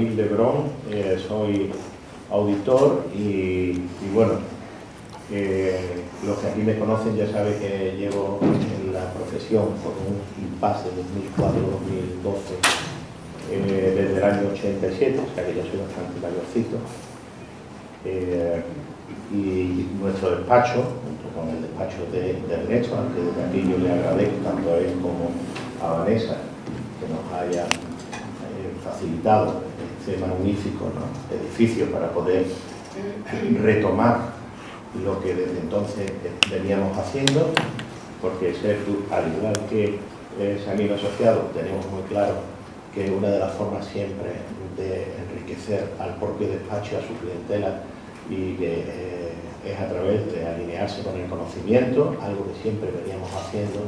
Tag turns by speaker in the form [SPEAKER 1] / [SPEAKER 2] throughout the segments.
[SPEAKER 1] David Lebrón, soy auditor y bueno, los que aquí me conocen ya saben que llevo en la profesión por un impasse 2004-2012 desde el año 87, o sea que yo soy bastante mayorcito. Y nuestro despacho, junto con el despacho de Ernesto, aunque desde aquí yo le agradezco tanto a él como a Vanessa que nos hayan facilitado este magnífico, ¿no?, edificio para poder retomar lo que desde entonces veníamos haciendo, porque al igual que Samil Asociados tenemos muy claro que una de las formas siempre de enriquecer al propio despacho y a su clientela y que es a través de alinearse con el conocimiento, algo que siempre veníamos haciendo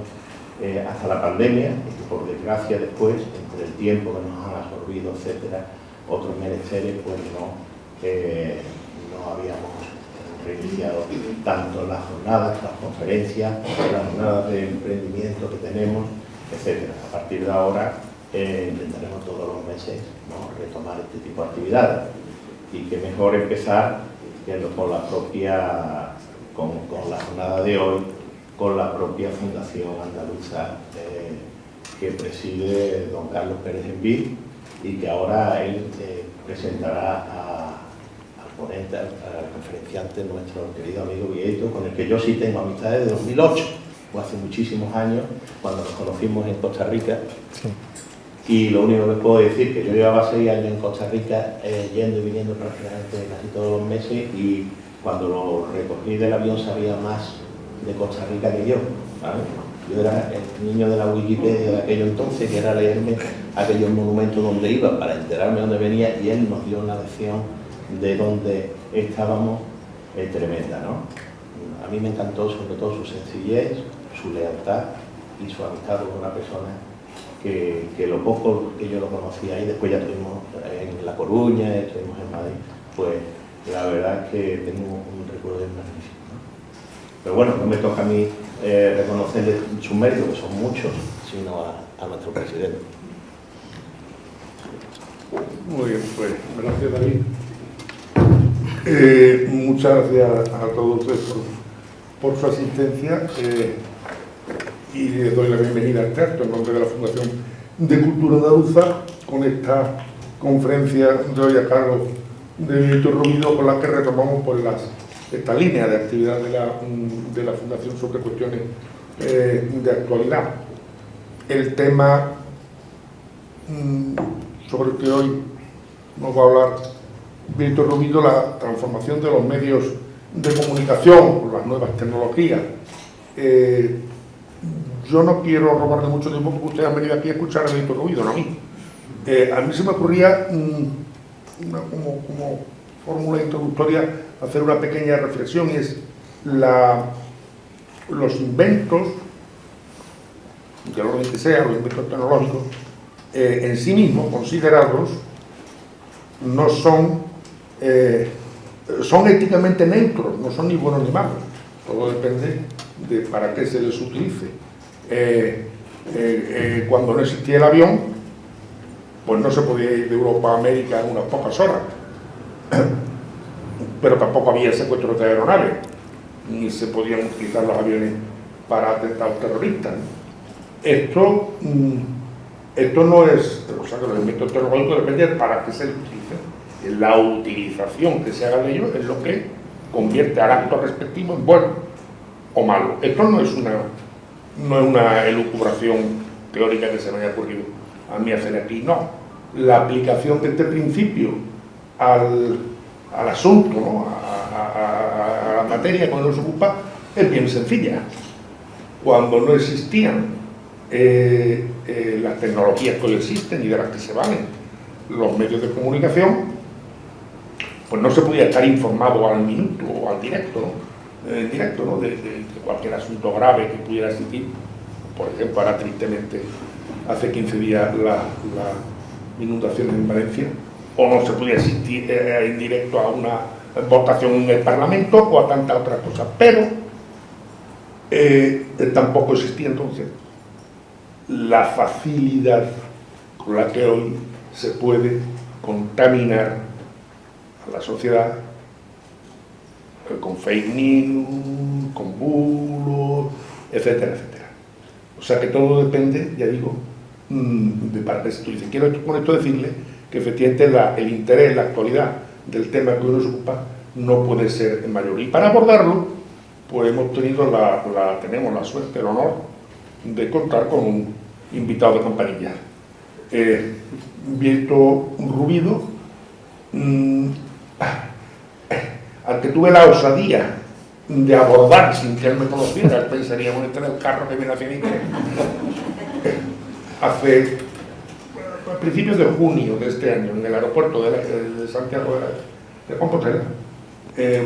[SPEAKER 1] hasta la pandemia y que por desgracia después, entre el tiempo que nos han absorbido, etcétera, otros menesteres, pues no habíamos reiniciado tanto las jornadas, las conferencias, las jornadas de emprendimiento que tenemos, etcétera. A partir de ahora intentaremos todos los meses, ¿no?, retomar este tipo de actividades, y que mejor empezar con la propia, con la jornada de hoy, con la propia Fundación Andaluza que preside don Carlos Pérez Enví, y que ahora él presentará al ponente, al conferenciante, nuestro querido amigo Vieito, con el que yo sí tengo amistades de 2008, o hace muchísimos años, cuando nos conocimos en Costa Rica. Sí. Y lo único que puedo decir que yo llevaba 6 años en Costa Rica, yendo y viniendo prácticamente casi todos los meses, y cuando lo recogí del avión sabía más de Costa Rica que yo, ¿sabes? Yo era el niño de la Wikipedia de aquello entonces, que era leerme aquellos monumentos donde iba para enterarme dónde venía, y él nos dio una lección de dónde estábamos tremenda, ¿no? A mí me encantó sobre todo su sencillez, su lealtad y su amistad con una persona que lo poco que yo lo conocía, y después ya estuvimos en La Coruña, estuvimos en Madrid, pues la verdad es que tengo un recuerdo magnífico, ¿no? Pero bueno, no me toca a mí reconocerle sus méritos, que son muchos, sino a nuestro presidente.
[SPEAKER 2] Muy bien, pues gracias, David. Muchas gracias a todos ustedes por su asistencia. Y les doy la bienvenida al acto en nombre de la Fundación de Cultura Andaluza con esta conferencia de hoy a cargo de Víctor Rubido, con la que retomamos pues, esta línea de actividad de la Fundación sobre cuestiones de actualidad. El tema sobre el que hoy nos va a hablar Víctor Rubido, la transformación de los medios de comunicación por las nuevas tecnologías. Yo no quiero robarle mucho tiempo porque ustedes han venido aquí a escuchar a Víctor Rubido, no a mí. A mí se me ocurría, como fórmula introductoria, hacer una pequeña reflexión, y es los inventos, de lo que sea, los inventos tecnológicos, en sí mismos, considerados, no son éticamente neutros, no son ni buenos ni malos. Todo depende de para qué se les utilice. Cuando no existía el avión, pues no se podía ir de Europa a América en unas pocas horas, pero tampoco había secuestros de aeronaves, ni se podían utilizar los aviones para atentados terroristas. Esto no es, o sea, que los inventos tecnológicos dependen de para qué se les utilice. La utilización que se haga de ellos es lo que convierte al acto respectivo en bueno o malo. Esto no es una elucubración teórica que se me haya ocurrido a mí hacer aquí, no. La aplicación de este principio al asunto, ¿no?, a la materia cuando nos ocupa, es bien sencilla. Cuando no existían las tecnologías que hoy existen y de las que se valen los medios de comunicación, pues no se podía estar informado al minuto o al directo, ¿no?, de cualquier asunto grave que pudiera existir. Por ejemplo, ahora tristemente, hace 15 días las inundaciones en Valencia, o no se podía asistir en directo a una votación en el Parlamento o a tantas otras cosas, pero tampoco existía entonces la facilidad con la que hoy se puede contaminar a la sociedad con fake news, con bulos, etcétera, etcétera. O sea que todo depende, ya digo, de parte de esto. Quiero con esto decirle que efectivamente el interés, la actualidad del tema que nos ocupa no puede ser mayor. Y para abordarlo, pues hemos tenido tenemos la suerte, el honor de contar con un invitado de campanilla. Vieto Rubido, al que tuve la osadía de abordar sin que él me conociera, pensaríamos en el carro que viene hacia mí, hace a principios de junio de este año, en el aeropuerto de Santiago de Compostela.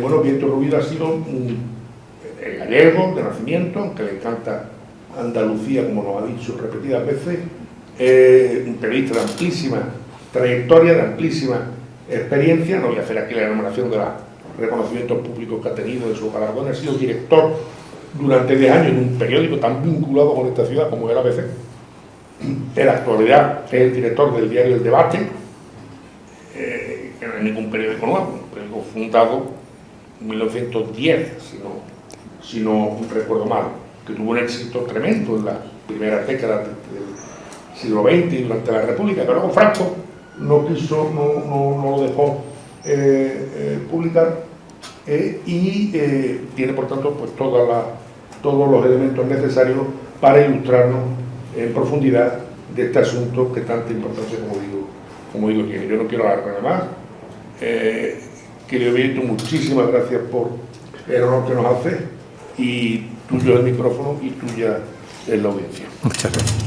[SPEAKER 2] Bueno, Vieto Rubido ha sido gallego de nacimiento, aunque le encanta Andalucía, como nos ha dicho repetidas veces, un periodista de amplísima trayectoria, de amplísima experiencia. No voy a hacer aquí la enumeración de los reconocimientos públicos que ha tenido en su galardón. Ha sido director durante 10 años en un periódico tan vinculado con esta ciudad como el ABC. En la actualidad es el director del diario El Debate, que no es ningún periódico nuevo, un periódico fundado en 1910, si no recuerdo mal, que tuvo un éxito tremendo en las primeras décadas del siglo XX y durante la República, pero luego Franco no lo dejó publicar, y tiene por tanto pues todos los elementos necesarios para ilustrarnos en profundidad de este asunto que tanta importancia, como digo tiene. Yo no quiero alargar más. Querido Vieto, muchísimas gracias por el honor que nos hace, y tuyo el micrófono y tuya es la audiencia.
[SPEAKER 3] Muchas gracias.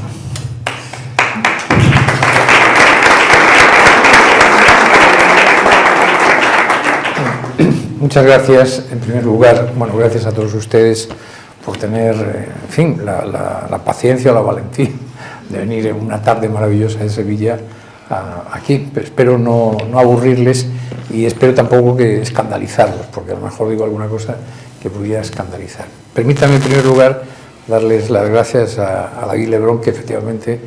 [SPEAKER 3] Muchas gracias, en primer lugar, bueno, gracias a todos ustedes por tener, en fin, la paciencia o la valentía de venir en una tarde maravillosa de Sevilla aquí. Pero espero no aburrirles, y espero tampoco que escandalizarlos, porque a lo mejor digo alguna cosa que pudiera escandalizar. Permítanme, en primer lugar, darles las gracias a David Lebrón, que efectivamente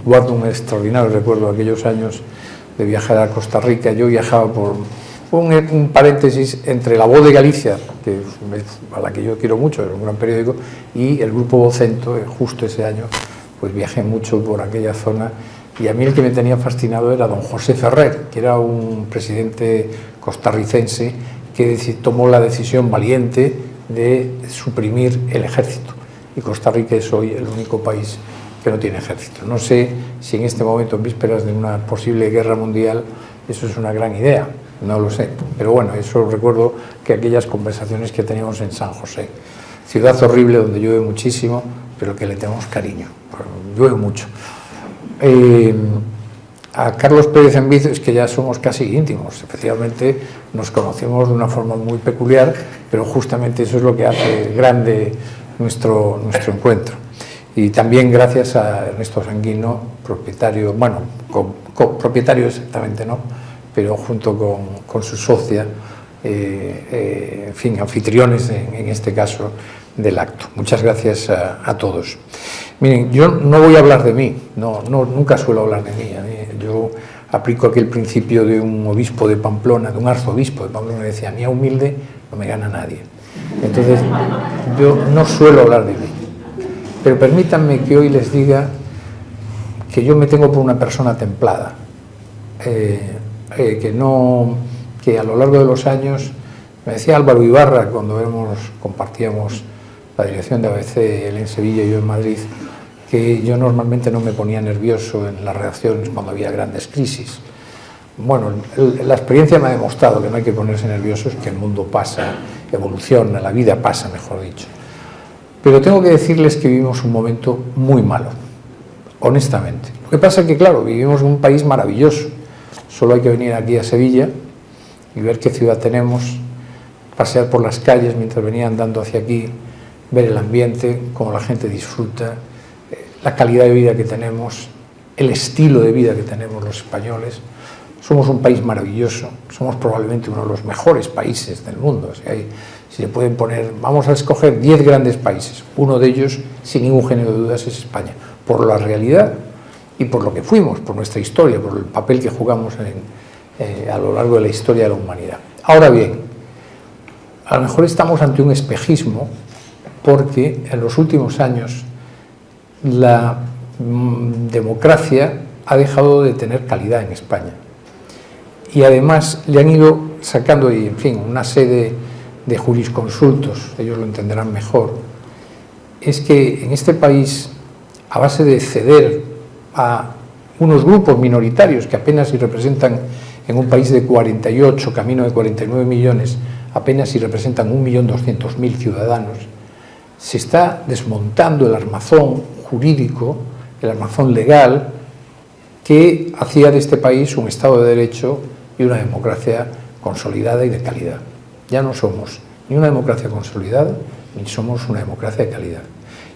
[SPEAKER 3] guardo un extraordinario recuerdo de aquellos años de viajar a Costa Rica. Yo viajaba por un paréntesis entre La Voz de Galicia, a la que yo quiero mucho, es un gran periódico, y el Grupo Vocento. Justo ese año pues viajé mucho por aquella zona, y a mí el que me tenía fascinado era don José Ferrer, que era un presidente costarricense que tomó la decisión valiente de suprimir el ejército, y Costa Rica es hoy el único país que no tiene ejército. No sé si en este momento, en vísperas de una posible guerra mundial, eso es una gran idea, no lo sé, pero bueno, eso recuerdo que aquellas conversaciones que teníamos en San José, ciudad horrible donde llueve muchísimo, pero que le tenemos cariño, llueve mucho. A Carlos Pérez Enviz es que ya somos casi íntimos, efectivamente nos conocemos de una forma muy peculiar, pero justamente eso es lo que hace grande nuestro encuentro. Y también gracias a Ernesto Sanguino, propietario, bueno, propietario exactamente no, pero junto con su socia, en fin, anfitriones en este caso del acto. Muchas gracias a todos. Miren, yo no voy a hablar de mí, nunca suelo hablar de mí. Yo aplico aquel principio de un obispo de Pamplona, de un arzobispo de Pamplona, que decía: ni a humilde no me gana nadie. Entonces, yo no suelo hablar de mí. Pero permítanme que hoy les diga que yo me tengo por una persona templada, que a lo largo de los años, me decía Álvaro Ibarra cuando compartíamos la dirección de ABC, él en Sevilla y yo en Madrid, que yo normalmente no me ponía nervioso en las redacciones cuando había grandes crisis. Bueno, la experiencia me ha demostrado que no hay que ponerse nerviosos, que el mundo pasa, evoluciona, la vida pasa, mejor dicho. Pero tengo que decirles que vivimos un momento muy malo, honestamente. Lo que pasa es que, claro, vivimos en un país maravilloso. Solo hay que venir aquí a Sevilla y ver qué ciudad tenemos, pasear por las calles mientras venía andando hacia aquí, ver el ambiente, cómo la gente disfruta, la calidad de vida que tenemos, el estilo de vida que tenemos los españoles. Somos un país maravilloso, somos probablemente uno de los mejores países del mundo. O sea, si le pueden poner, vamos a escoger 10 grandes países, uno de ellos, sin ningún género de dudas, es España, por la realidad y por lo que fuimos, por nuestra historia, por el papel que jugamos a lo largo de la historia de la humanidad. Ahora bien, a lo mejor estamos ante un espejismo porque en los últimos años la democracia ha dejado de tener calidad en España y además le han ido sacando, y en fin, una serie de jurisconsultos, ellos lo entenderán mejor. Es que en este país, a base de ceder a unos grupos minoritarios que apenas si representan, en un país de 48, camino de 49 millones, apenas si representan 1.200.000 ciudadanos, se está desmontando el armazón jurídico, el armazón legal, que hacía de este país un Estado de Derecho y una democracia consolidada y de calidad. Ya no somos ni una democracia consolidada, ni somos una democracia de calidad.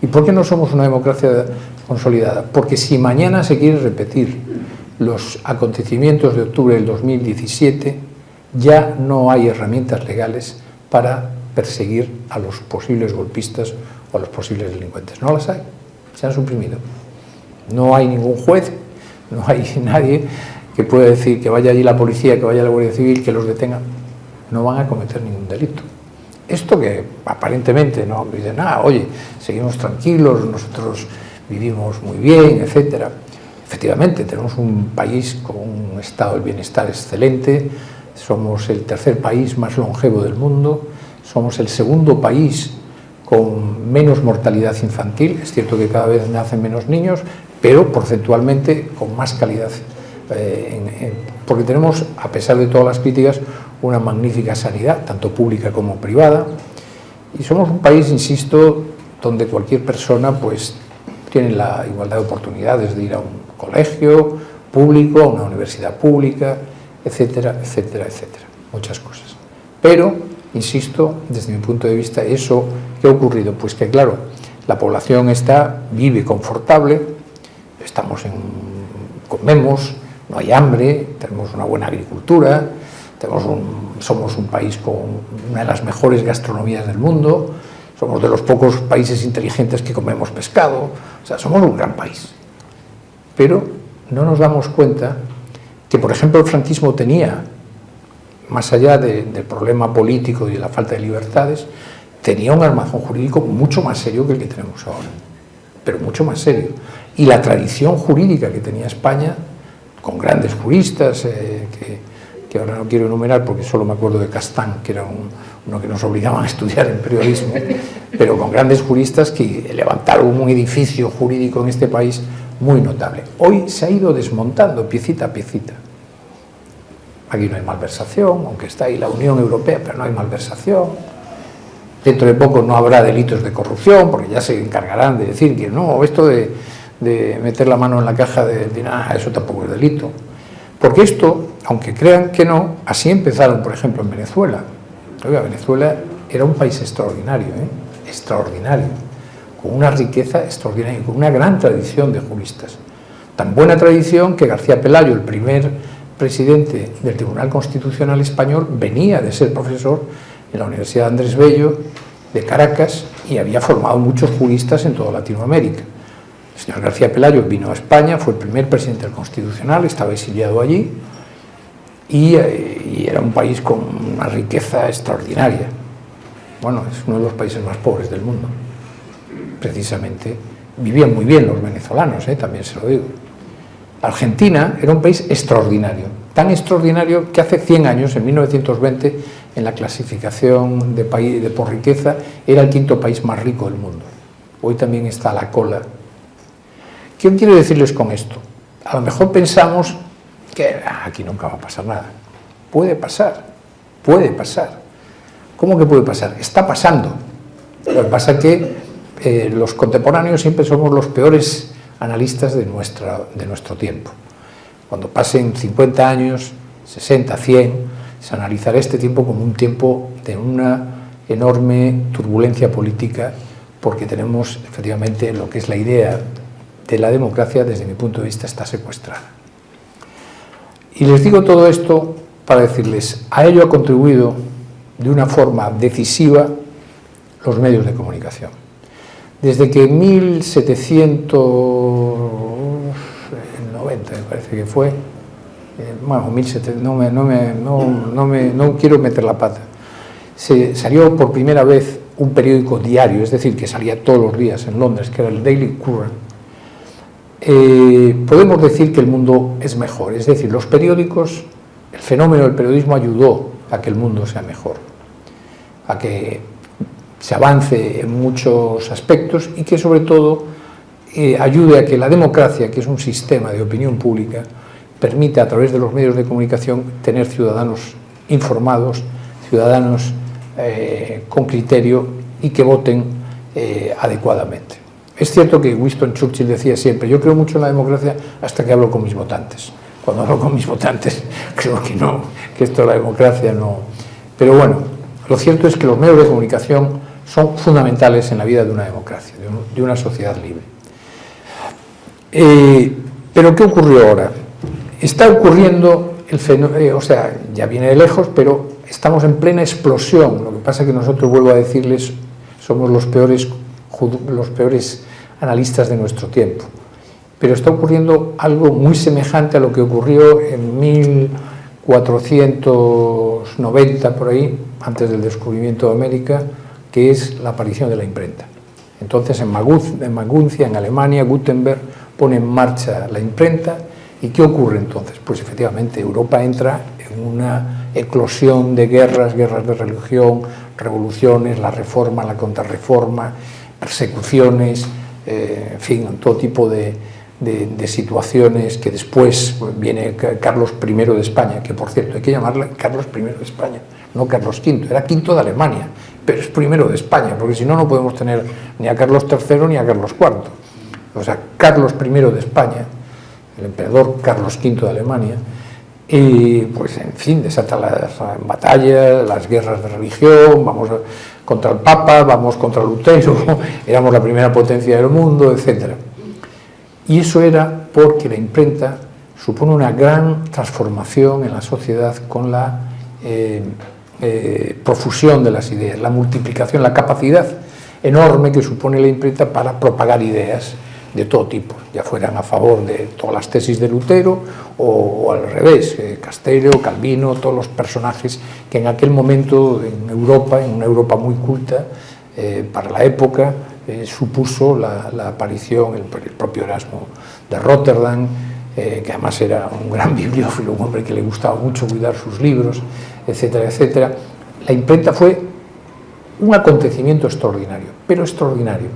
[SPEAKER 3] ¿Y por qué no somos una democracia consolidada? Porque si mañana se quiere repetir los acontecimientos de octubre del 2017, ya no hay herramientas legales para perseguir a los posibles golpistas o a los posibles delincuentes. No las hay, se han suprimido. No hay ningún juez, no hay nadie que pueda decir que vaya allí la policía, que vaya la Guardia Civil, que los detenga. No van a cometer ningún delito. Esto que aparentemente no dicen, oye, seguimos tranquilos, nosotros vivimos muy bien, etcétera. Efectivamente, tenemos un país con un estado del bienestar excelente, somos el tercer país más longevo del mundo, somos el segundo país con menos mortalidad infantil, es cierto que cada vez nacen menos niños, pero porcentualmente con más calidad, porque tenemos, a pesar de todas las críticas, una magnífica sanidad, tanto pública como privada, y somos un país, insisto, donde cualquier persona pues tiene la igualdad de oportunidades de ir a un colegio público, a una universidad pública, etcétera, etcétera, etcétera, muchas cosas. Pero, insisto, desde mi punto de vista, eso ¿qué ha ocurrido? Pues que, claro, la población vive confortable, comemos, no hay hambre, tenemos una buena agricultura, somos un país con una de las mejores gastronomías del mundo, somos de los pocos países inteligentes que comemos pescado, o sea, somos un gran país. Pero no nos damos cuenta que, por ejemplo, el franquismo tenía, más allá del problema político y de la falta de libertades, tenía un armazón jurídico mucho más serio que el que tenemos ahora, pero mucho más serio. Y la tradición jurídica que tenía España, con grandes juristas, que ahora no quiero enumerar porque solo me acuerdo de Castán, que era uno que nos obligaban a estudiar en periodismo, pero con grandes juristas que levantaron un edificio jurídico en este país muy notable. Hoy se ha ido desmontando piecita a piecita. Aquí no hay malversación, aunque está ahí la Unión Europea, pero no hay malversación. Dentro de poco no habrá delitos de corrupción, porque ya se encargarán de decir que no, esto de meter la mano en la caja de dinero, eso tampoco es delito. Porque esto, aunque crean que no, así empezaron, por ejemplo, en Venezuela. Oiga, Venezuela era un país extraordinario, extraordinario, con una riqueza extraordinaria, con una gran tradición de juristas. Tan buena tradición que García Pelayo, el primer presidente del Tribunal Constitucional Español, venía de ser profesor en la Universidad Andrés Bello de Caracas y había formado muchos juristas en toda Latinoamérica. El señor García Pelayo vino a España, fue el primer presidente del Constitucional, estaba exiliado allí y era un país con una riqueza extraordinaria. Bueno, es uno de los países más pobres del mundo. Precisamente, vivían muy bien los venezolanos, también se lo digo. Argentina era un país extraordinario, tan extraordinario que hace 100 años, en 1920, en la clasificación por riqueza, era el quinto país más rico del mundo. Hoy también está a la cola. ¿Qué quiero decirles con esto? A lo mejor pensamos que aquí nunca va a pasar nada. Puede pasar, puede pasar. ¿Cómo que puede pasar? Está pasando. Lo que pasa es que los contemporáneos siempre somos los peores analistas de nuestro tiempo. Cuando pasen 50 años, 60, 100, se analizará este tiempo como un tiempo de una enorme turbulencia política, porque tenemos efectivamente lo que es la idea de la democracia, desde mi punto de vista, está secuestrada. Y les digo todo esto para decirles, a ello ha contribuido de una forma decisiva los medios de comunicación. Desde que en 1750, me parece que fue, bueno, 1700, no quiero meter la pata. Se salió por primera vez un periódico diario, es decir, que salía todos los días en Londres, que era el Daily Courant. Podemos decir que el mundo es mejor, es decir, los periódicos, el fenómeno del periodismo ayudó a que el mundo sea mejor, a que se avance en muchos aspectos y que sobre todo ayude a que la democracia, que es un sistema de opinión pública, permita a través de los medios de comunicación tener ciudadanos informados, ciudadanos con criterio y que voten adecuadamente. Es cierto que Winston Churchill decía siempre, yo creo mucho en la democracia hasta que hablo con mis votantes. Cuando hablo con mis votantes creo que no, que esto de la democracia no. Pero bueno, lo cierto es que los medios de comunicación son fundamentales en la vida de una democracia, de una sociedad libre. Pero ¿qué ocurrió ahora? Está ocurriendo el fenómeno, o sea, ya viene de lejos, pero estamos en plena explosión. Lo que pasa es que nosotros, vuelvo a decirles, somos los peores analistas de nuestro tiempo. Pero está ocurriendo algo muy semejante a lo que ocurrió en 1490, por ahí, antes del descubrimiento de América, que es la aparición de la imprenta. Entonces, en Maguncia, en Alemania, Gutenberg pone en marcha la imprenta. ¿Y qué ocurre entonces? Pues efectivamente Europa entra en una eclosión de guerras de religión, revoluciones, la reforma, la contrarreforma, persecuciones, en fin, todo tipo de situaciones que después viene Carlos I de España, que por cierto hay que llamarle Carlos I de España, no Carlos V, era V de Alemania, pero es I de España, porque si no, no podemos tener ni a Carlos III ni a Carlos IV. O sea, Carlos I de España, el emperador Carlos V de Alemania, y pues en fin, desata las batallas, las guerras de religión, vamos contra el Papa, vamos contra Lutero, éramos la primera potencia del mundo, etc. Y eso era porque la imprenta supone una gran transformación en la sociedad con la profusión de las ideas, la multiplicación, la capacidad enorme que supone la imprenta para propagar ideas de todo tipo, ya fueran a favor de todas las tesis de Lutero o al revés, Castello, Calvino, todos los personajes que en aquel momento en Europa, en una Europa muy culta, para la época, supuso la aparición, el propio Erasmo de Rotterdam, que además era un gran bibliófilo, un hombre que le gustaba mucho cuidar sus libros, etcétera, etcétera. La imprenta fue un acontecimiento extraordinario, pero extraordinario.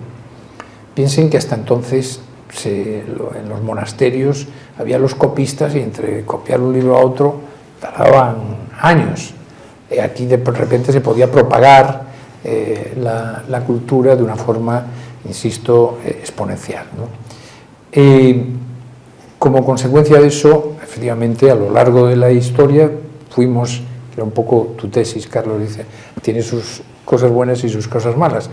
[SPEAKER 3] Piensen que hasta entonces en los monasterios había los copistas y entre copiar un libro a otro tardaban años. Aquí de repente se podía propagar la cultura de una forma, insisto, exponencial, ¿no? Como consecuencia de eso, efectivamente, a lo largo de la historia fuimos, que era un poco tu tesis, Carlos, dice, tiene sus cosas buenas y sus cosas malas,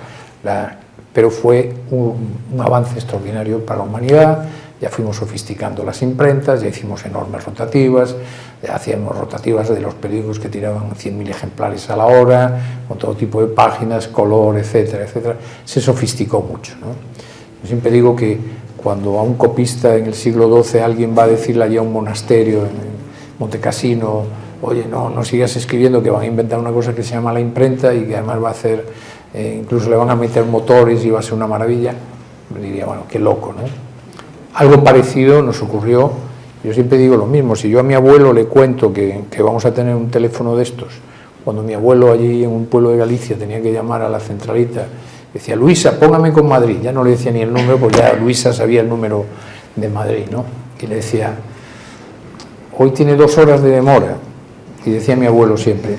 [SPEAKER 3] pero fue un avance extraordinario para la humanidad. Ya fuimos sofisticando las imprentas, ya hicimos enormes rotativas, ya hacíamos rotativas de los periódicos que tiraban 100.000 ejemplares a la hora, con todo tipo de páginas, color, etcétera, etcétera. Se sofisticó mucho, ¿no? Yo siempre digo que cuando a un copista en el siglo XII alguien va a decirle allí a un monasterio en Montecassino, oye, no sigas escribiendo, que van a inventar una cosa que se llama la imprenta y que además va a hacer... incluso le van a meter motores y va a ser una maravilla, diría, bueno, qué loco, ¿no? Algo parecido nos ocurrió. Yo siempre digo lo mismo, si yo a mi abuelo le cuento que vamos a tener un teléfono de estos, cuando mi abuelo allí en un pueblo de Galicia tenía que llamar a la centralita, decía, Luisa, póngame con Madrid, ya no le decía ni el número, porque ya Luisa sabía el número de Madrid, ¿no? Y le decía, hoy tiene 2 horas de demora, y decía mi abuelo siempre,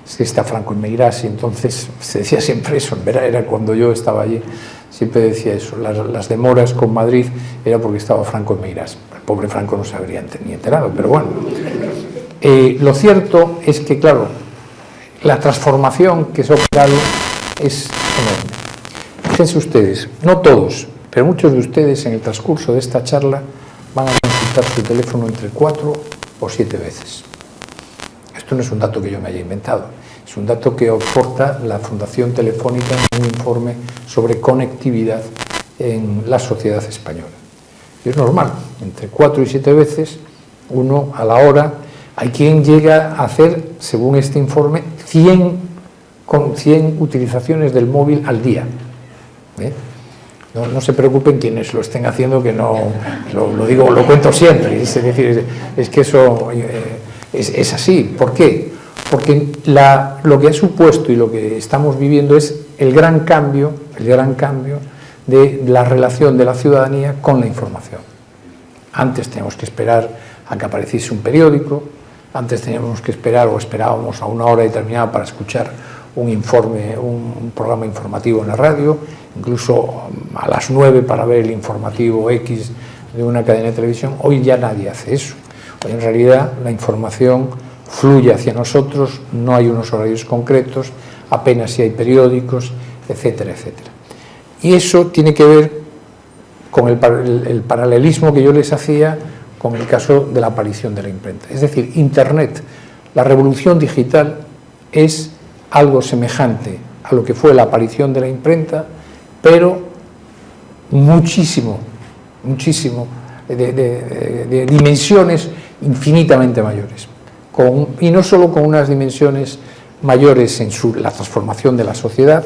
[SPEAKER 3] es que está Franco en Meirás, y entonces se decía siempre eso, en verdad era cuando yo estaba allí, siempre decía eso, las demoras con Madrid era porque estaba Franco en Meirás. El pobre Franco no se habría ni enterado, pero bueno. Lo cierto es que, claro, la transformación que se ha operado es enorme. Fíjense ustedes, no todos, pero muchos de ustedes en el transcurso de esta charla van a consultar su teléfono entre 4 o 7 veces. Esto no es un dato que yo me haya inventado, es un dato que aporta la Fundación Telefónica en un informe sobre conectividad en la sociedad española. Y es normal, entre 4 y 7 veces, uno a la hora. Hay quien llega a hacer, según este informe, 100 utilizaciones del móvil al día. No se preocupen quienes lo estén haciendo, que no lo digo, lo cuento siempre. Es decir, es que eso es así. ¿Por qué? Porque lo que ha supuesto y lo que estamos viviendo es el gran cambio de la relación de la ciudadanía con la información. Antes teníamos que esperar a que apareciese un periódico, antes teníamos que esperar o esperábamos a una hora determinada para escuchar un informe, un programa informativo en la radio, incluso a las 9 para ver el informativo X de una cadena de televisión. Hoy ya nadie hace eso. Hoy en realidad la información fluye hacia nosotros, no hay unos horarios concretos, apenas si hay periódicos, etcétera, etcétera. Y eso tiene que ver con el paralelismo que yo les hacía con el caso de la aparición de la imprenta. Es decir, Internet, la revolución digital, es algo semejante a lo que fue la aparición de la imprenta, pero muchísimo de dimensiones infinitamente mayores. Y no solo con unas dimensiones mayores en la transformación de la sociedad,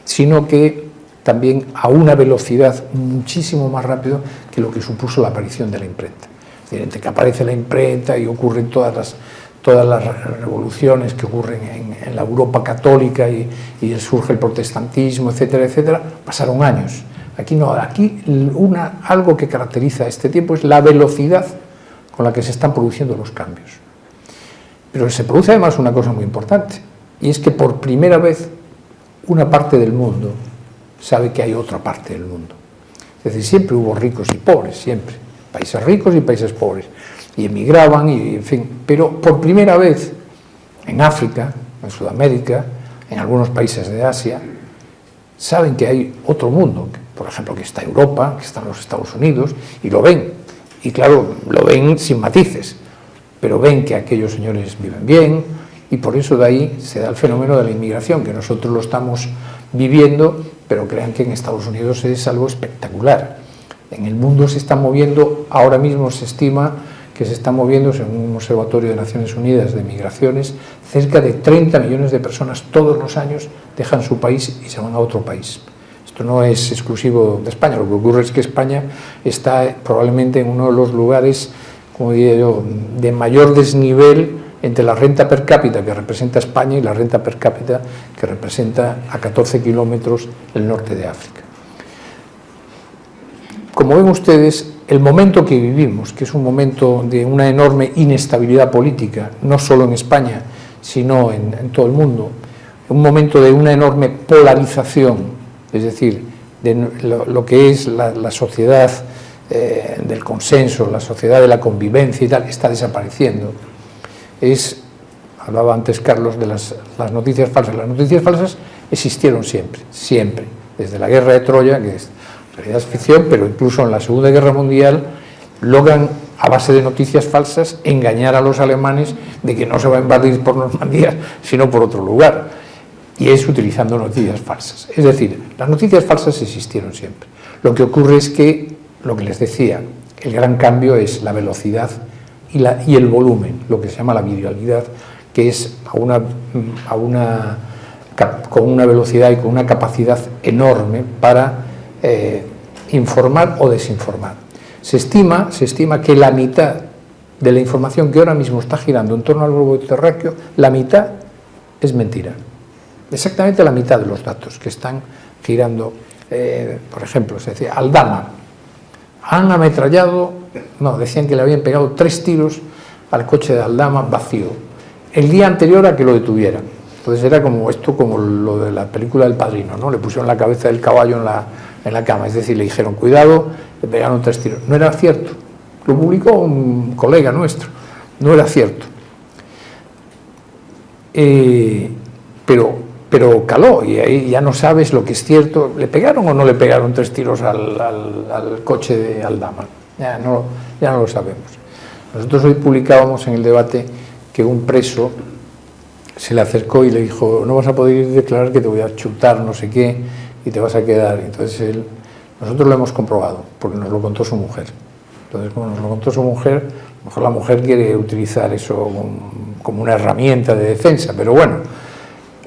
[SPEAKER 3] sino que también a una velocidad muchísimo más rápida que lo que supuso la aparición de la imprenta. Es decir, entre que aparece la imprenta y ocurren todas las revoluciones que ocurren en la Europa católica y surge el protestantismo, etcétera, etcétera, pasaron años. Aquí no, aquí algo que caracteriza este tiempo es la velocidad con la que se están produciendo los cambios. Pero se produce además una cosa muy importante, y es que por primera vez una parte del mundo sabe que hay otra parte del mundo. Es decir, siempre hubo ricos y pobres, siempre. Países ricos y países pobres. Y emigraban, y en fin. Pero por primera vez en África, en Sudamérica, en algunos países de Asia, saben que hay otro mundo. Por ejemplo, que está Europa, que están los Estados Unidos, y lo ven. Y claro, lo ven sin matices, pero ven que aquellos señores viven bien, y por eso de ahí se da el fenómeno de la inmigración, que nosotros lo estamos viviendo, pero crean que en Estados Unidos es algo espectacular. En el mundo se está moviendo, ahora mismo se estima que se está moviendo, según un observatorio de Naciones Unidas de migraciones, cerca de 30 millones de personas todos los años dejan su país y se van a otro país. Esto no es exclusivo de España, lo que ocurre es que España está probablemente en uno de los lugares, como diría yo, de mayor desnivel entre la renta per cápita que representa España y la renta per cápita que representa a 14 kilómetros el norte de África. Como ven ustedes, el momento que vivimos, que es un momento de una enorme inestabilidad política, no solo en España, sino en todo el mundo, un momento de una enorme polarización, es decir, de lo que es la sociedad del consenso, la sociedad de la convivencia y tal, está desapareciendo. Hablaba antes Carlos de las noticias falsas. Las noticias falsas existieron siempre, desde la guerra de Troya, que es en realidad es ficción, pero incluso en la Segunda Guerra Mundial logran, a base de noticias falsas, engañar a los alemanes de que no se va a invadir por Normandía, sino por otro lugar, y es utilizando noticias falsas. Es decir, las noticias falsas existieron siempre. Lo que ocurre es que, lo que les decía, el gran cambio es la velocidad y el volumen, lo que se llama la viralidad, que es con una velocidad y con una capacidad enorme para informar o desinformar. Se estima que la mitad de la información que ahora mismo está girando en torno al globo terráqueo, la mitad es mentira. Exactamente la mitad de los datos que están girando, por ejemplo, se decía, Aldama, han ametrallado, decían que le habían pegado 3 tiros al coche de Aldama vacío, el día anterior a que lo detuvieran. Entonces era como lo de la película del Padrino, ¿no? Le pusieron la cabeza del caballo en la cama, es decir, le dijeron, cuidado, le pegaron 3 tiros. No era cierto, lo publicó un colega nuestro, no era cierto. Pero caló, y ahí ya no sabes lo que es cierto. ¿Le pegaron o no le pegaron 3 tiros al coche de Aldama? Ya no lo sabemos. Nosotros hoy publicábamos en el debate que un preso se le acercó y le dijo, no vas a poder declarar que te voy a chutar no sé qué y te vas a quedar. Entonces nosotros lo hemos comprobado, porque nos lo contó su mujer. Entonces, como nos lo contó su mujer, a lo mejor la mujer quiere utilizar eso como una herramienta de defensa, pero bueno,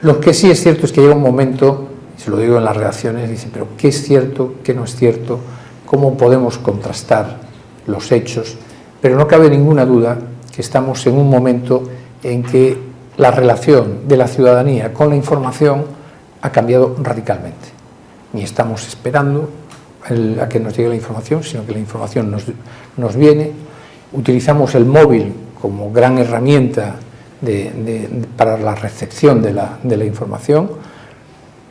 [SPEAKER 3] lo que sí es cierto es que llega un momento, y se lo digo en las redacciones, dice, pero ¿qué es cierto, qué no es cierto? ¿Cómo podemos contrastar los hechos? Pero no cabe ninguna duda que estamos en un momento en que la relación de la ciudadanía con la información ha cambiado radicalmente. Ni estamos esperando a que nos llegue la información, sino que la información nos viene. Utilizamos el móvil como gran herramienta para la recepción de la información.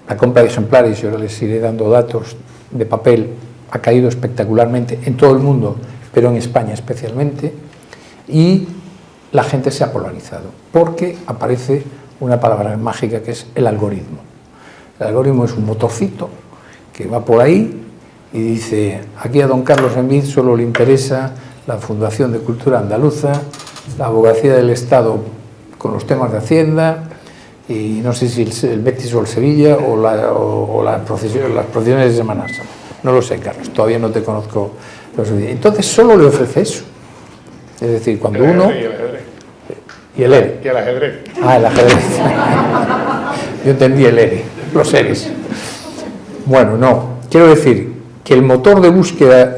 [SPEAKER 3] La compra de ejemplares, yo ahora les iré dando datos, de papel ha caído espectacularmente en todo el mundo, pero en España especialmente, y la gente se ha polarizado, porque aparece una palabra mágica que es el algoritmo. El algoritmo es un motorcito que va por ahí y dice, aquí a don Carlos Envid solo le interesa la Fundación de Cultura Andaluza, la abogacía del Estado con los temas de Hacienda, y no sé si el Betis o el Sevilla o las procesiones de Semana Santa. No lo sé, Carlos, todavía no te conozco lo suficiente. Entonces solo le ofrece eso. Es decir, cuando uno... Y el ERE.
[SPEAKER 2] Y el ajedrez.
[SPEAKER 3] Ah, el ajedrez. Yo entendí el ERE, los ERES. Bueno, no. Quiero decir que el motor de búsqueda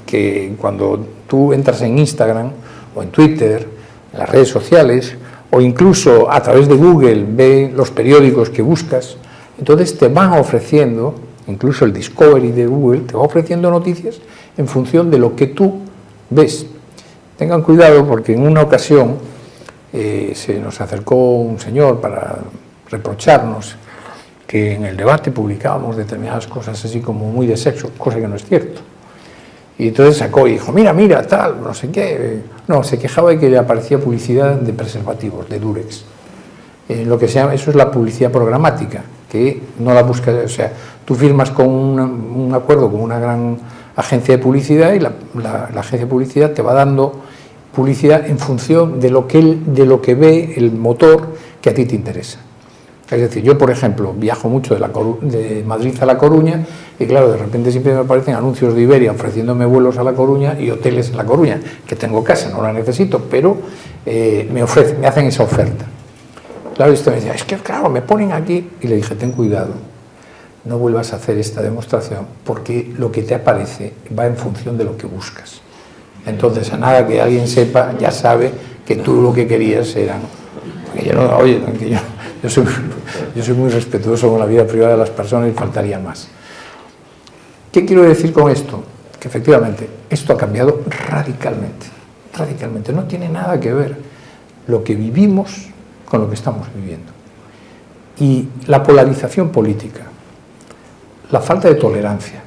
[SPEAKER 3] que cuando tú entras en Instagram o en Twitter, en las redes sociales, o incluso a través de Google ve los periódicos que buscas, entonces te van ofreciendo, incluso el Discovery de Google, te va ofreciendo noticias en función de lo que tú ves. Tengan cuidado porque en una ocasión se nos acercó un señor para reprocharnos que en el debate publicábamos determinadas cosas así como muy de sexo, cosa que no es cierto. Y entonces sacó y dijo, mira, tal, no sé qué. No, se quejaba de que le aparecía publicidad de preservativos, de Durex. Lo que se llama, eso es la publicidad programática, que no la buscas, o sea, tú firmas con un acuerdo con una gran agencia de publicidad y la agencia de publicidad te va dando publicidad en función de lo que ve el motor que a ti te interesa. Es decir, yo, por ejemplo, viajo mucho de Madrid a La Coruña y, claro, de repente siempre me aparecen anuncios de Iberia ofreciéndome vuelos a La Coruña y hoteles en La Coruña, que tengo casa, no la necesito, pero me hacen esa oferta. Claro, esto me decía, es que, claro, me ponen aquí, y le dije, ten cuidado, no vuelvas a hacer esta demostración, porque lo que te aparece va en función de lo que buscas. Entonces, a nada que alguien sepa, ya sabe que tú lo que querías era... Porque yo no, oye, que yo soy muy respetuoso con la vida privada de las personas y faltaría más. ¿Qué quiero decir con esto? Que efectivamente esto ha cambiado radicalmente, radicalmente. No tiene nada que ver lo que vivimos con lo que estamos viviendo. Y la polarización política, la falta de tolerancia,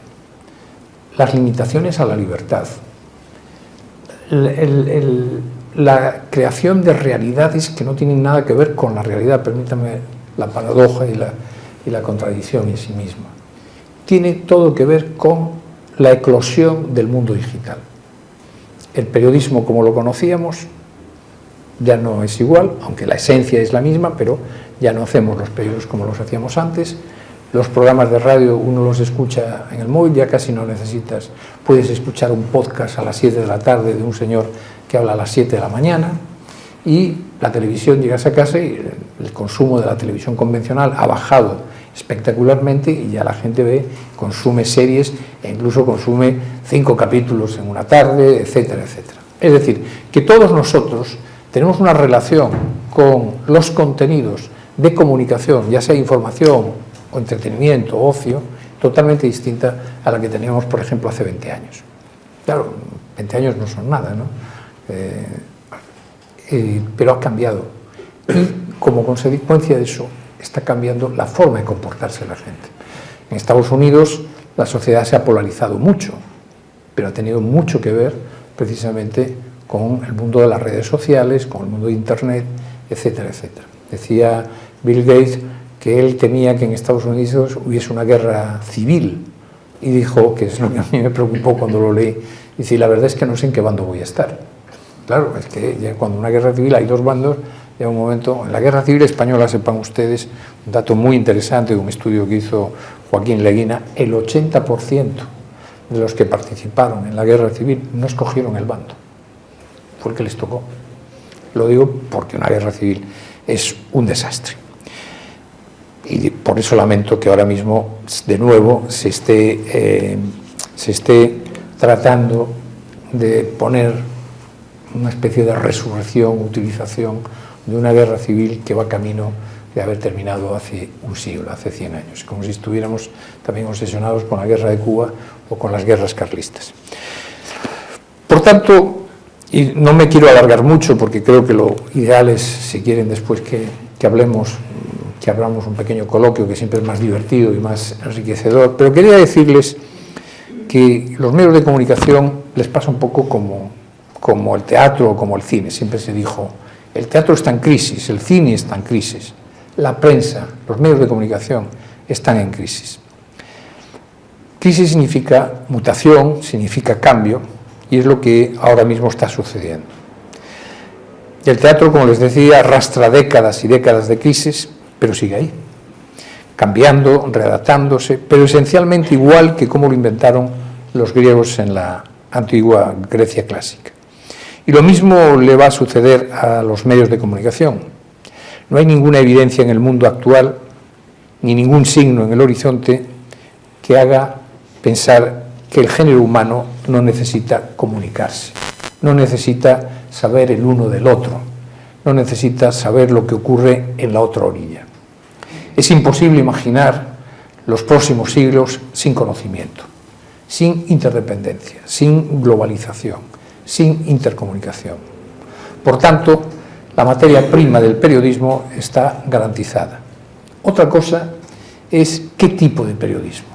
[SPEAKER 3] las limitaciones a la libertad, la creación de realidades que no tienen nada que ver con la realidad, permítame la paradoja y la contradicción en sí misma, tiene todo que ver con la eclosión del mundo digital. El periodismo como lo conocíamos ya no es igual, aunque la esencia es la misma, pero ya no hacemos los periódicos como los hacíamos antes. Los programas de radio uno los escucha en el móvil, ya casi no necesitas, puedes escuchar un podcast a las 7 de la tarde de un señor que habla a las 7 de la mañana, y la televisión, llegas a casa y el consumo de la televisión convencional ha bajado espectacularmente y ya la gente ve, consume series e incluso consume 5 capítulos en una tarde, etcétera, etcétera. Es decir, que todos nosotros tenemos una relación con los contenidos de comunicación, ya sea información o entretenimiento, o ocio, totalmente distinta a la que teníamos, por ejemplo, hace 20 años. Claro, 20 años no son nada, ¿no? Pero ha cambiado. Y como consecuencia de eso, está cambiando la forma de comportarse la gente. En Estados Unidos la sociedad se ha polarizado mucho, pero ha tenido mucho que ver precisamente con el mundo de las redes sociales, con el mundo de Internet, etcétera, etcétera. Decía Bill Gates que él temía que en Estados Unidos hubiese una guerra civil, y dijo, que es lo que a mí me preocupó cuando lo leí, dice, la verdad es que no sé en qué bando voy a estar. Claro, es que ya cuando una guerra civil hay dos bandos, llega un momento, en la guerra civil española, sepan ustedes, un dato muy interesante de un estudio que hizo Joaquín Leguina, el 80% de los que participaron en la guerra civil no escogieron el bando, fue el que les tocó. Lo digo porque una guerra civil es un desastre. Y por eso lamento que ahora mismo, de nuevo, se esté tratando de poner una especie de resurrección, utilización de una guerra civil que va camino de haber terminado hace un siglo, hace 100 años, como si estuviéramos también obsesionados con la guerra de Cuba o con las guerras carlistas. Por tanto, y no me quiero alargar mucho porque creo que lo ideal es, si quieren después que abramos un pequeño coloquio que siempre es más divertido y más enriquecedor, pero quería decirles que los medios de comunicación les pasa un poco como el teatro o como el cine. Siempre se dijo, el teatro está en crisis, el cine está en crisis, la prensa, los medios de comunicación están en crisis. Crisis significa mutación, significa cambio, y es lo que ahora mismo está sucediendo. Y el teatro, como les decía, arrastra décadas y décadas de crisis, pero sigue ahí, cambiando, readaptándose, pero esencialmente igual que como lo inventaron los griegos en la antigua Grecia clásica. Y lo mismo le va a suceder a los medios de comunicación. No hay ninguna evidencia en el mundo actual, ni ningún signo en el horizonte que haga pensar que el género humano no necesita comunicarse, no necesita saber el uno del otro, no necesita saber lo que ocurre en la otra orilla. Es imposible imaginar los próximos siglos sin conocimiento, sin interdependencia, sin globalización, sin intercomunicación. Por tanto, la materia prima del periodismo está garantizada. Otra cosa es qué tipo de periodismo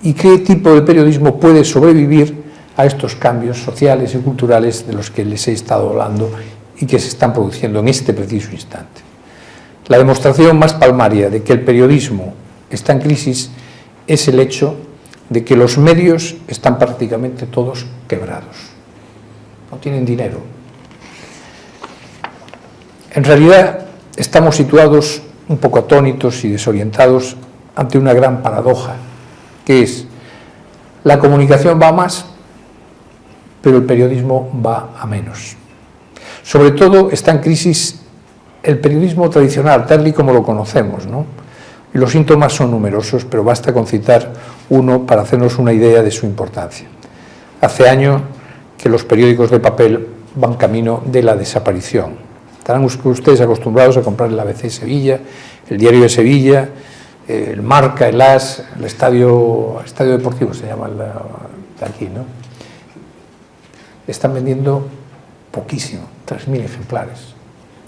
[SPEAKER 3] y qué tipo de periodismo puede sobrevivir a estos cambios sociales y culturales de los que les he estado hablando y que se están produciendo en este preciso instante. La demostración más palmaria de que el periodismo está en crisis es el hecho de que los medios están prácticamente todos quebrados. No tienen dinero. En realidad, estamos situados un poco atónitos y desorientados ante una gran paradoja, que es la comunicación va a más, pero el periodismo va a menos. Sobre todo está en crisis el periodismo tradicional, tal y como lo conocemos, ¿no? Y los síntomas son numerosos, pero basta con citar uno para hacernos una idea de su importancia. Hace años que los periódicos de papel van camino de la desaparición. Estarán ustedes acostumbrados a comprar el ABC Sevilla, el Diario de Sevilla, el Marca, el AS, el Estadio Deportivo se llama de aquí, ¿no? Están vendiendo poquísimo, 3.000 ejemplares,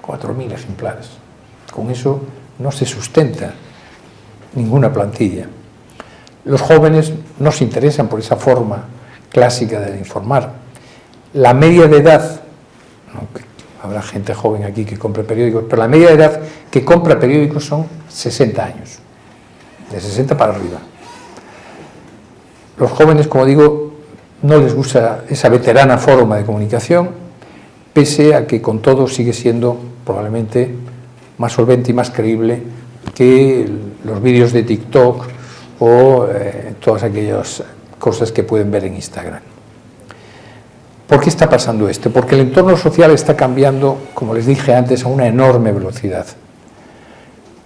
[SPEAKER 3] 4.000 ejemplares. Con eso no se sustenta ninguna plantilla. Los jóvenes no se interesan por esa forma clásica de informar. La media de edad, aunque habrá gente joven aquí que compre periódicos, pero la media de edad que compra periódicos son 60 años, de 60 para arriba. Los jóvenes, como digo, no les gusta esa veterana forma de comunicación, pese a que con todo sigue siendo probablemente más solvente y más creíble que los vídeos de TikTok o todas aquellas cosas que pueden ver en Instagram. ¿Por qué está pasando esto? Porque el entorno social está cambiando, como les dije antes, a una enorme velocidad.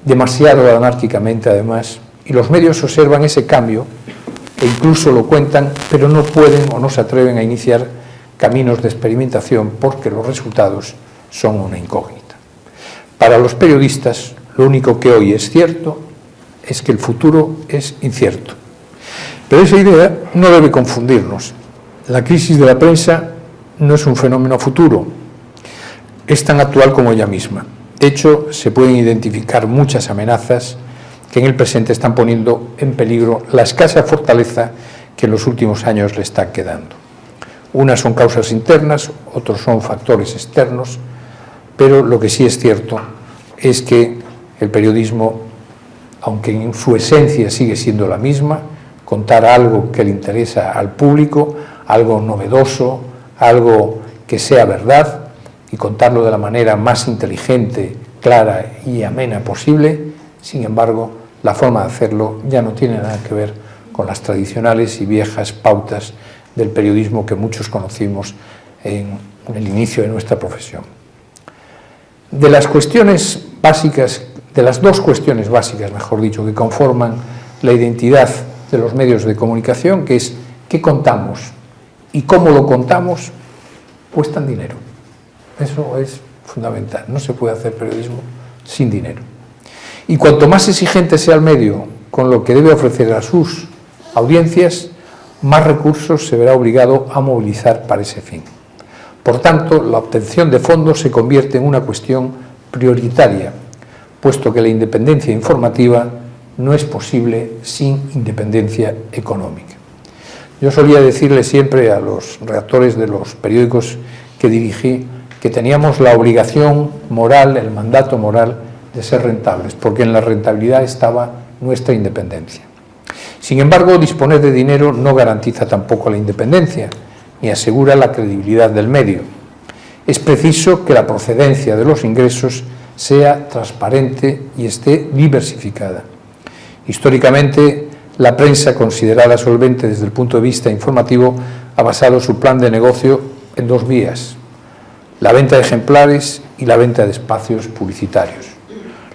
[SPEAKER 3] Demasiado anárquicamente, además, y los medios observan ese cambio e incluso lo cuentan, pero no pueden o no se atreven a iniciar caminos de experimentación porque los resultados son una incógnita. Para los periodistas, lo único que hoy es cierto es que el futuro es incierto. Pero esa idea no debe confundirnos. La crisis de la prensa no es un fenómeno futuro, es tan actual como ella misma. De hecho, se pueden identificar muchas amenazas que en el presente están poniendo en peligro la escasa fortaleza que en los últimos años le está quedando. Unas son causas internas, otros son factores externos, pero lo que sí es cierto es que el periodismo, aunque en su esencia sigue siendo la misma, contar algo que le interesa al público, algo novedoso, algo que sea verdad y contarlo de la manera más inteligente, clara y amena posible. Sin embargo, la forma de hacerlo ya no tiene nada que ver con las tradicionales y viejas pautas del periodismo que muchos conocimos en el inicio de nuestra profesión. De las cuestiones básicas, de las dos cuestiones básicas, mejor dicho, que conforman la identidad de los medios de comunicación, que es qué contamos y cómo lo contamos, cuestan dinero. Eso es fundamental. No se puede hacer periodismo sin dinero. Y cuanto más exigente sea el medio con lo que debe ofrecer a sus audiencias, más recursos se verá obligado a movilizar para ese fin. Por tanto, la obtención de fondos se convierte en una cuestión prioritaria, puesto que la independencia informativa no es posible sin independencia económica. Yo solía decirle siempre a los redactores de los periódicos que dirigí que teníamos la obligación moral, el mandato moral de ser rentables, porque en la rentabilidad estaba nuestra independencia. Sin embargo, disponer de dinero no garantiza tampoco la independencia, ni asegura la credibilidad del medio. Es preciso que la procedencia de los ingresos sea transparente y esté diversificada. Históricamente, la prensa, considerada solvente desde el punto de vista informativo, ha basado su plan de negocio en dos vías: la venta de ejemplares y la venta de espacios publicitarios.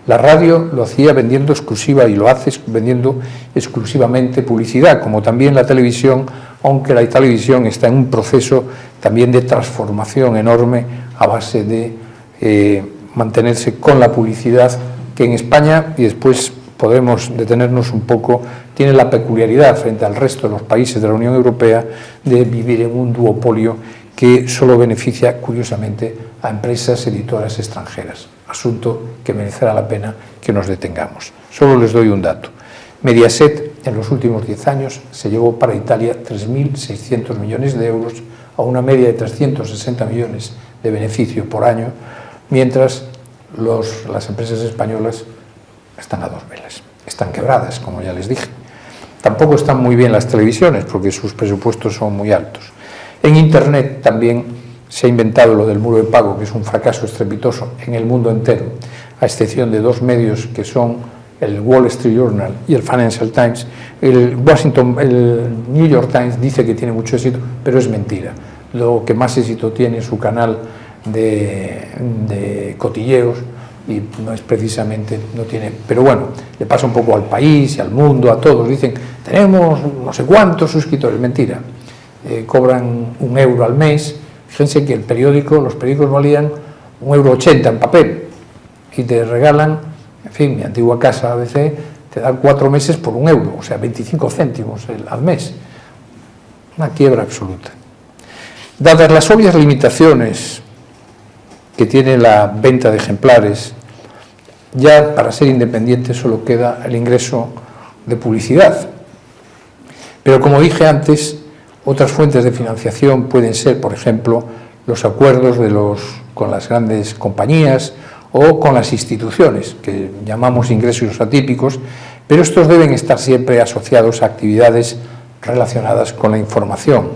[SPEAKER 3] La radio lo hacía vendiendo exclusiva y lo hace vendiendo exclusivamente publicidad, como también la televisión, aunque la televisión está en un proceso también de transformación enorme a base de mantenerse con la publicidad, que en España, y después podremos detenernos un poco, tiene la peculiaridad frente al resto de los países de la Unión Europea de vivir en un duopolio que solo beneficia, curiosamente, a empresas editoras extranjeras, asunto que merecerá la pena que nos detengamos. Solo les doy un dato. Mediaset, en los últimos 10 años, se llevó para Italia 3.600 millones de euros, a una media de 360 millones de beneficio por año, mientras las empresas españolas están a dos velas, están quebradas, como ya les dije. Tampoco están muy bien las televisiones, porque sus presupuestos son muy altos. En Internet también se ha inventado lo del muro de pago, que es un fracaso estrepitoso en el mundo entero, a excepción de dos medios que son el Wall Street Journal y el Financial Times. El New York Times dice que tiene mucho éxito, pero es mentira. Lo que más éxito tiene es su canal de cotilleos, y no es precisamente, no tiene, pero bueno, le pasa un poco al país y al mundo, a todos. Dicen, tenemos no sé cuántos suscriptores. Mentira. Cobran €1 al mes. Fíjense que los periódicos valían €1,80 en papel y te regalan, en fin, mi antigua casa ABC te dan 4 meses por €1, o sea, 25 céntimos al mes. Una quiebra absoluta. Dadas las obvias limitaciones que tiene la venta de ejemplares, ya para ser independiente solo queda el ingreso de publicidad. Pero como dije antes, otras fuentes de financiación pueden ser, por ejemplo, los acuerdos con las grandes compañías o con las instituciones, que llamamos ingresos atípicos, pero estos deben estar siempre asociados a actividades relacionadas con la información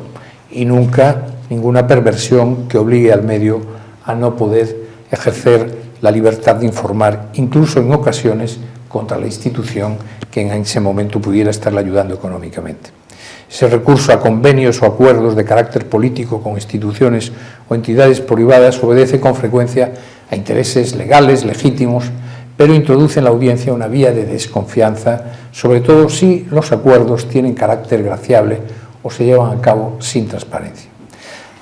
[SPEAKER 3] y nunca ninguna perversión que obligue al medio a no poder ejercer la libertad de informar, incluso en ocasiones contra la institución que en ese momento pudiera estarle ayudando económicamente. Ese recurso a convenios o acuerdos de carácter político con instituciones o entidades privadas obedece con frecuencia a intereses legales, legítimos, pero introduce en la audiencia una vía de desconfianza, sobre todo si los acuerdos tienen carácter graciable o se llevan a cabo sin transparencia.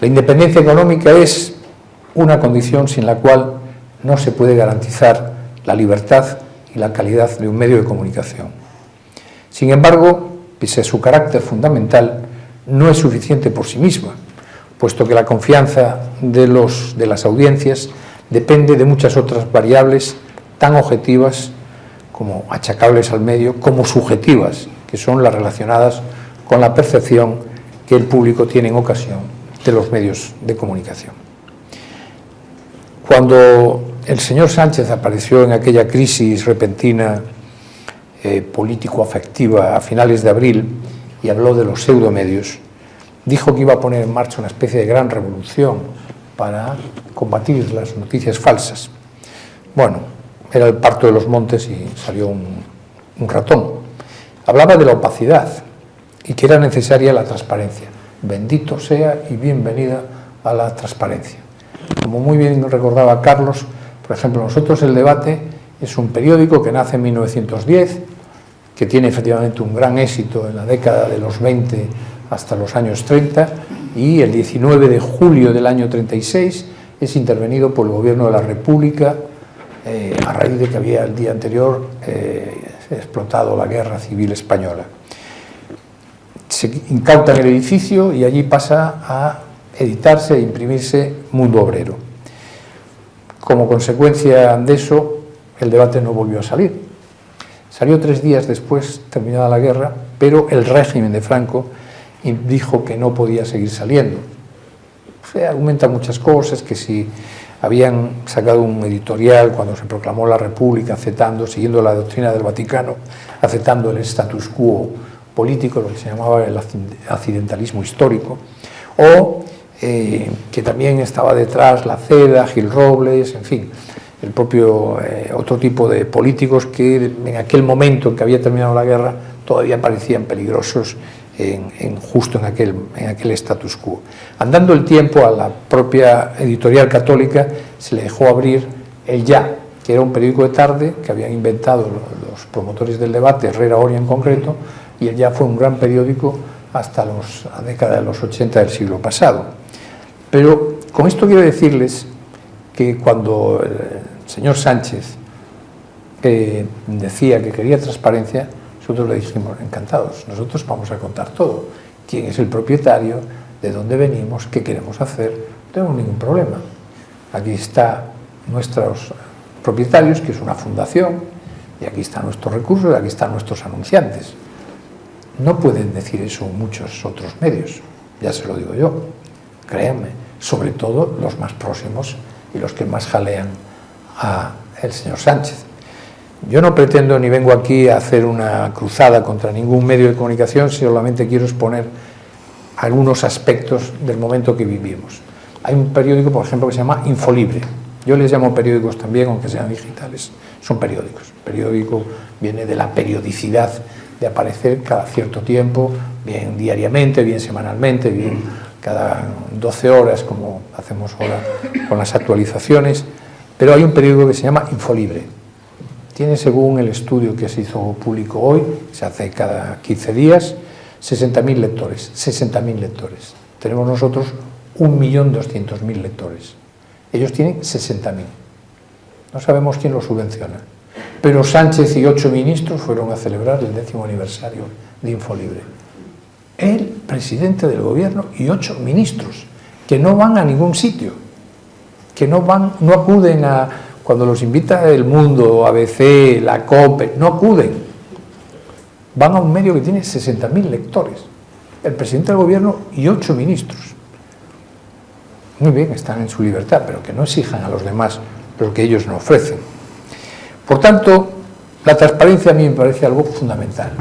[SPEAKER 3] La independencia económica es una condición sin la cual no se puede garantizar la libertad y la calidad de un medio de comunicación. Sin embargo, pese a su carácter fundamental, no es suficiente por sí misma, puesto que la confianza de las audiencias depende de muchas otras variables tan objetivas como achacables al medio, como subjetivas, que son las relacionadas con la percepción que el público tiene en ocasión de los medios de comunicación. Cuando el señor Sánchez apareció en aquella crisis repentina político-afectiva a finales de abril y habló de los pseudomedios, dijo que iba a poner en marcha una especie de gran revolución para combatir las noticias falsas. Bueno, era el parto de los montes y salió un ratón. Hablaba de la opacidad y que era necesaria la transparencia. Bendito sea y bienvenida a la transparencia. Como muy bien recordaba Carlos, por ejemplo, nosotros El Debate es un periódico que nace en 1910, que tiene efectivamente un gran éxito en la década de los 20 hasta los años 30, y el 19 de julio del año 36 es intervenido por el Gobierno de la República a raíz de que había el día anterior explotado la Guerra Civil Española. Se incauta en el edificio y allí pasa a editarse e imprimirse Mundo Obrero. Como consecuencia de eso, El Debate no volvió a salir. Salió 3 días después, terminada la guerra, pero el régimen de Franco dijo que no podía seguir saliendo. Se argumentan muchas cosas, que si habían sacado un editorial cuando se proclamó la República, siguiendo la doctrina del Vaticano, aceptando el status quo político, lo que se llamaba el accidentalismo histórico, o que también estaba detrás la CEDA, Gil Robles, en fin, el propio otro tipo de políticos que en aquel momento en que había terminado la guerra todavía parecían peligrosos justo en aquel status quo. Andando el tiempo, a la propia editorial católica se le dejó abrir El Ya, que era un periódico de tarde que habían inventado los promotores del debate, Herrera Oria en concreto, y El Ya fue un gran periódico hasta la década de los 80 del siglo pasado. Pero con esto quiero decirles que cuando el señor Sánchez decía que quería transparencia, nosotros le dijimos, encantados, nosotros vamos a contar todo. ¿Quién es el propietario? ¿De dónde venimos? ¿Qué queremos hacer? No tenemos ningún problema. Aquí están nuestros propietarios, que es una fundación, y aquí están nuestros recursos, y aquí están nuestros anunciantes. No pueden decir eso muchos otros medios, ya se lo digo yo, créanme, sobre todo los más próximos y los que más jalean al señor Sánchez. Yo no pretendo ni vengo aquí a hacer una cruzada contra ningún medio de comunicación, solamente quiero exponer algunos aspectos del momento que vivimos. Hay un periódico, por ejemplo, que se llama Infolibre. Yo les llamo periódicos también, aunque sean digitales, son periódicos. El periódico viene de la periodicidad de aparecer cada cierto tiempo, bien diariamente, bien semanalmente, bien cada 12 horas, como hacemos ahora con las actualizaciones, pero hay un periódico que se llama Infolibre. Tiene, según el estudio que se hizo público hoy, se hace cada 15 días, 60.000 lectores, 60.000 lectores. Tenemos nosotros 1.200.000 lectores. Ellos tienen 60.000. No sabemos quién los subvenciona. Pero Sánchez y 8 ministros fueron a celebrar el 10º aniversario de Infolibre. El presidente del gobierno y 8 ministros, que no van a ningún sitio, que no acuden a... Cuando los invita El Mundo, ABC, la COPE, no acuden. Van a un medio que tiene 60.000 lectores. El presidente del gobierno y 8 ministros. Muy bien, están en su libertad, pero que no exijan a los demás lo que ellos no ofrecen. Por tanto, la transparencia a mí me parece algo fundamental.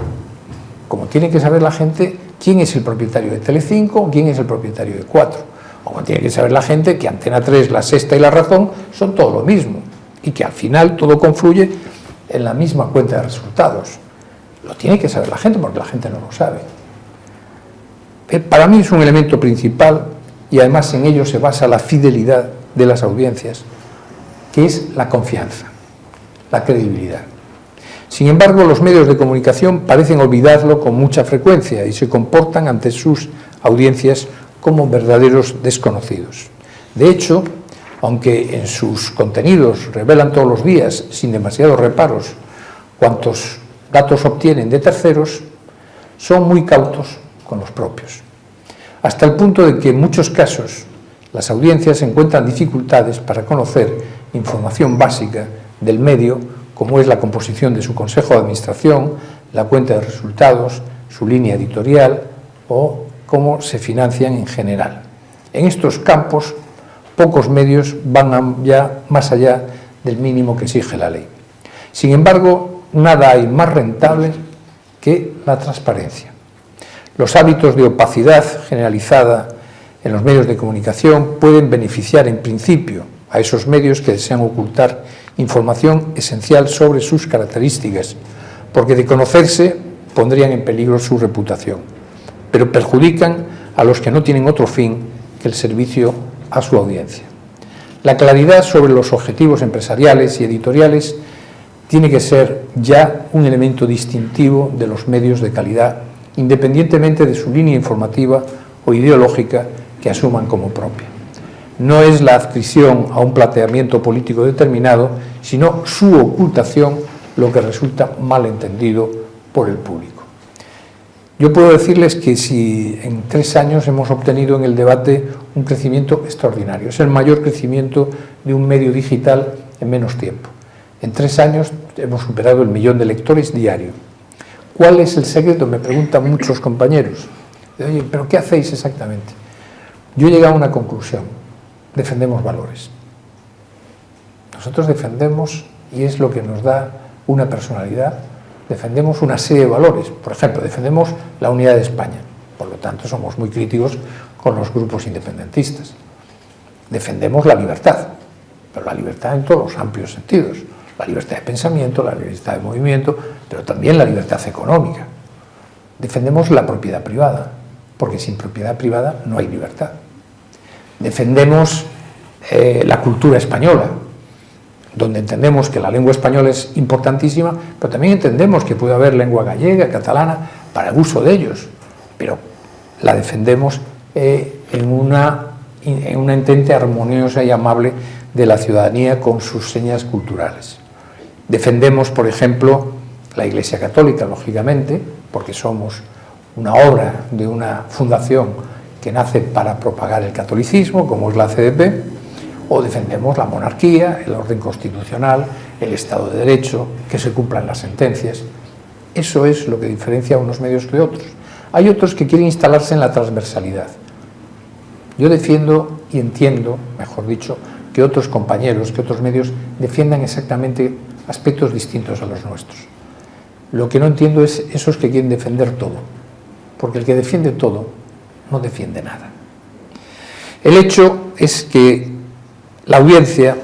[SPEAKER 3] Como tiene que saber la gente quién es el propietario de Telecinco, quién es el propietario de 4. O como tiene que saber la gente que Antena 3, La Sexta y La Razón son todo lo mismo. Y que al final todo confluye en la misma cuenta de resultados. Lo tiene que saber la gente porque la gente no lo sabe. Para mí es un elemento principal y además en ello se basa la fidelidad de las audiencias, que es la confianza, la credibilidad. Sin embargo, los medios de comunicación parecen olvidarlo con mucha frecuencia y se comportan ante sus audiencias como verdaderos desconocidos. De hecho, aunque en sus contenidos revelan todos los días, sin demasiados reparos, cuántos datos obtienen de terceros, son muy cautos con los propios. Hasta el punto de que en muchos casos las audiencias encuentran dificultades para conocer información básica del medio, como es la composición de su consejo de administración, la cuenta de resultados, su línea editorial o cómo se financian en general. En estos campos, pocos medios van ya más allá del mínimo que exige la ley. Sin embargo, nada hay más rentable que la transparencia. Los hábitos de opacidad generalizada en los medios de comunicación pueden beneficiar en principio a esos medios que desean ocultar información esencial sobre sus características, porque de conocerse pondrían en peligro su reputación. pero perjudican a los que no tienen otro fin que el servicio a su audiencia. La claridad sobre los objetivos empresariales y editoriales tiene que ser ya un elemento distintivo de los medios de calidad, independientemente de su línea informativa o ideológica que asuman como propia. No es la adscripción a un planteamiento político determinado, sino su ocultación lo que resulta mal entendido por el público. Yo puedo decirles que si en 3 años hemos obtenido en el debate un crecimiento extraordinario, es el mayor crecimiento de un medio digital en menos tiempo. En 3 años hemos superado el 1 millón de lectores diario. ¿Cuál es el secreto? Me preguntan muchos compañeros. Oye, ¿pero qué hacéis exactamente? Yo he llegado a una conclusión. Defendemos valores. Nosotros defendemos, y es lo que nos da una personalidad, defendemos una serie de valores. Por ejemplo, defendemos la unidad de España. Por lo tanto, somos muy críticos con los grupos independentistas. Defendemos la libertad, pero la libertad en todos los amplios sentidos. La libertad de pensamiento, la libertad de movimiento, pero también la libertad económica. Defendemos la propiedad privada, porque sin propiedad privada no hay libertad. Defendemos la cultura española, donde entendemos que la lengua española es importantísima, pero también entendemos que puede haber lengua gallega, catalana, para el uso de ellos, pero la defendemos en una entente armoniosa y amable de la ciudadanía con sus señas culturales. Defendemos, por ejemplo, la Iglesia Católica, lógicamente, porque somos una obra de una fundación que nace para propagar el catolicismo, como es la CDP, o defendemos la monarquía, el orden constitucional, el Estado de Derecho, que se cumplan las sentencias. Eso es lo que diferencia a unos medios de otros. Hay otros que quieren instalarse en la transversalidad. Yo defiendo y entiendo, mejor dicho, que otros compañeros, que otros medios defiendan exactamente aspectos distintos a los nuestros. Lo que no entiendo es esos que quieren defender todo, porque el que defiende todo no defiende nada. El hecho es que la audiencia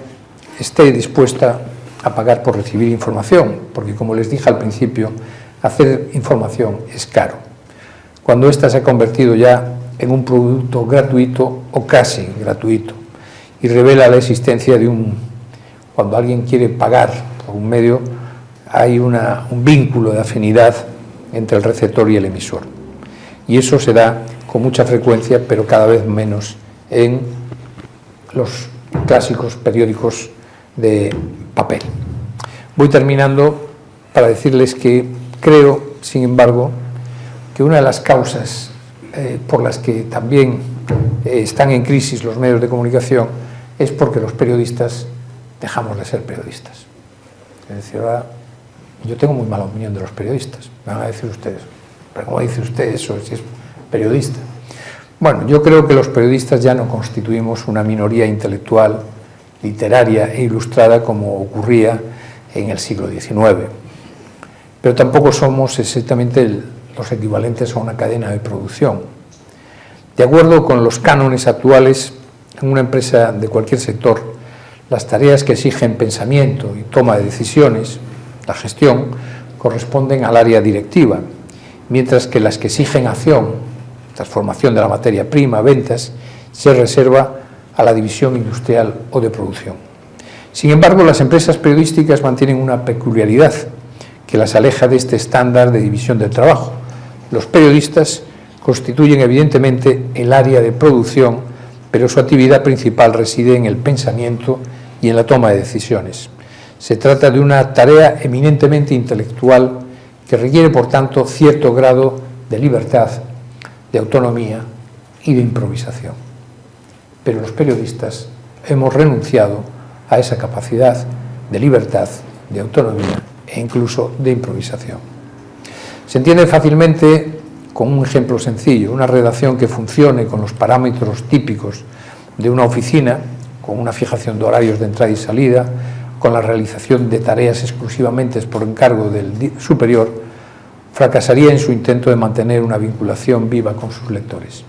[SPEAKER 3] esté dispuesta a pagar por recibir información, porque como les dije al principio, hacer información es caro. Cuando ésta se ha convertido ya en un producto gratuito o casi gratuito y revela la existencia de cuando alguien quiere pagar por un medio, hay un vínculo de afinidad entre el receptor y el emisor. Y eso se da con mucha frecuencia, pero cada vez menos en los clásicos periódicos de papel. Voy terminando para decirles que creo, sin embargo, que una de las causas por las que también están en crisis los medios de comunicación es porque los periodistas dejamos de ser periodistas. Es decir, ahora yo tengo muy mala opinión de los periodistas, me van a decir ustedes, pero ¿cómo dice usted eso si es periodista? Bueno, yo creo que los periodistas ya no constituimos una minoría intelectual, literaria e ilustrada como ocurría en el siglo XIX, pero tampoco somos exactamente los equivalentes a una cadena de producción. De acuerdo con los cánones actuales, en una empresa de cualquier sector, las tareas que exigen pensamiento y toma de decisiones, la gestión, corresponden al área directiva, mientras que las que exigen acción, transformación de la materia prima, ventas, se reserva a la división industrial o de producción. Sin embargo, las empresas periodísticas mantienen una peculiaridad que las aleja de este estándar de división del trabajo. Los periodistas constituyen evidentemente el área de producción, pero su actividad principal reside en el pensamiento y en la toma de decisiones. Se trata de una tarea eminentemente intelectual que requiere, por tanto, cierto grado de libertad, de autonomía y de improvisación. Pero los periodistas hemos renunciado a esa capacidad de libertad, de autonomía e incluso de improvisación. Se entiende fácilmente con un ejemplo sencillo, una redacción que funcione con los parámetros típicos de una oficina, con una fijación de horarios de entrada y salida, con la realización de tareas exclusivamente por encargo del superior, fracasaría en su intento de mantener una vinculación viva con sus lectores.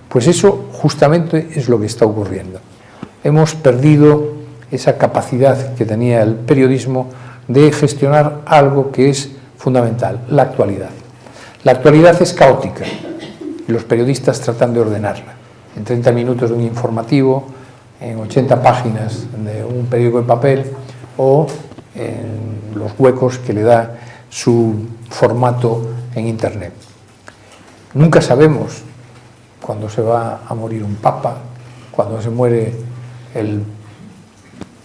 [SPEAKER 3] Pues eso justamente es lo que está ocurriendo. Hemos perdido esa capacidad que tenía el periodismo de gestionar algo que es fundamental, la actualidad. La actualidad es caótica, y los periodistas tratan de ordenarla. En 30 minutos de un informativo, en 80 páginas de un periódico de papel o en los huecos que le da su formato en Internet. Nunca sabemos cuándo se va a morir un papa, cuando se muere el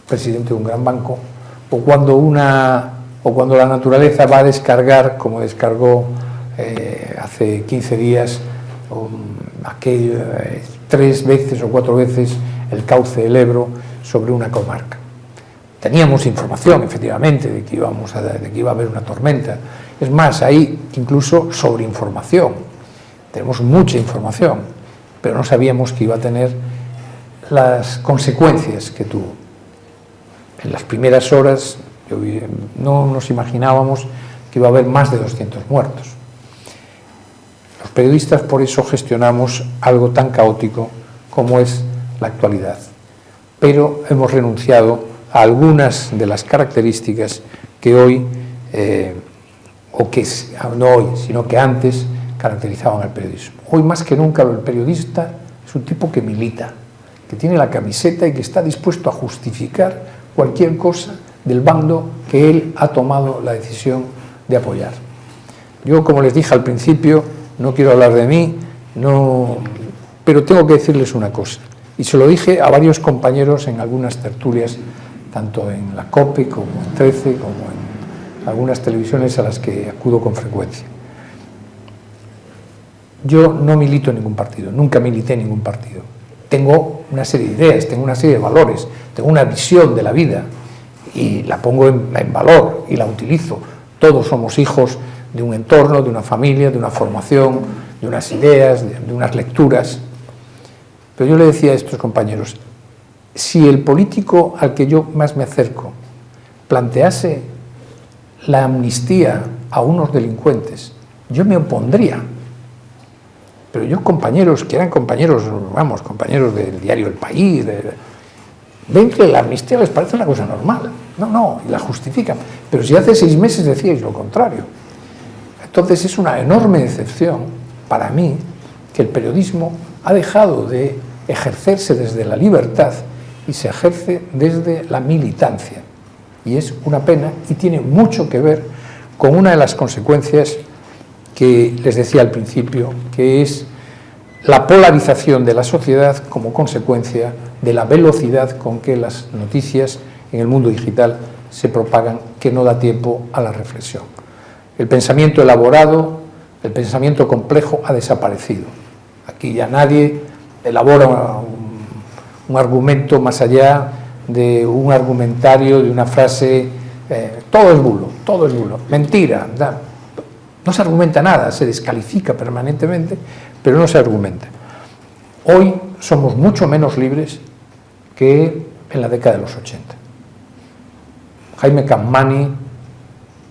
[SPEAKER 3] presidente de un gran banco, o cuando la naturaleza va a descargar, como descargó hace 15 días, 3 veces o 4 veces el cauce del Ebro sobre una comarca. Teníamos información, efectivamente, de que iba a haber una tormenta. Es más, hay incluso sobreinformación. Tenemos mucha información, pero no sabíamos que iba a tener las consecuencias que tuvo. En las primeras horas no nos imaginábamos que iba a haber más de 200 muertos. Los periodistas por eso gestionamos algo tan caótico como es la actualidad, pero hemos renunciado a algunas de las características que hoy, no hoy, sino que antes caracterizaban al periodismo. Hoy más que nunca el periodista es un tipo que milita, que tiene la camiseta y que está dispuesto a justificar cualquier cosa del bando que él ha tomado la decisión de apoyar. Yo, como les dije al principio, no quiero hablar de mí, pero tengo que decirles una cosa, y se lo dije a varios compañeros en algunas tertulias, tanto en la COPE como en 13, como en algunas televisiones a las que acudo con frecuencia. Yo no milito en ningún partido, nunca milité en ningún partido. Tengo una serie de ideas, tengo una serie de valores, tengo una visión de la vida y la pongo en valor y la utilizo. Todos somos hijos de un entorno, de una familia, de una formación, de unas ideas, de unas lecturas. Pero yo le decía a estos compañeros, si el político al que yo más me acerco plantease la amnistía a unos delincuentes, yo me opondría. Pero yo, compañeros, que eran compañeros del diario El País, ven que la amnistía les parece una cosa normal. No, y la justifican. Pero si hace 6 meses decíais lo contrario. Entonces es una enorme decepción para mí que el periodismo ha dejado de ejercerse desde la libertad y se ejerce desde la militancia. Y es una pena y tiene mucho que ver con una de las consecuencias que les decía al principio, que es la polarización de la sociedad como consecuencia de la velocidad con que las noticias en el mundo digital se propagan, que no da tiempo a la reflexión. El pensamiento elaborado, el pensamiento complejo ha desaparecido. Aquí ya nadie elabora un argumento más allá de un argumentario, de una frase, todo es bulo, mentira. No se argumenta nada, se descalifica permanentemente, pero no se argumenta. Hoy somos mucho menos libres que en la década de los 80. Jaime Capmany,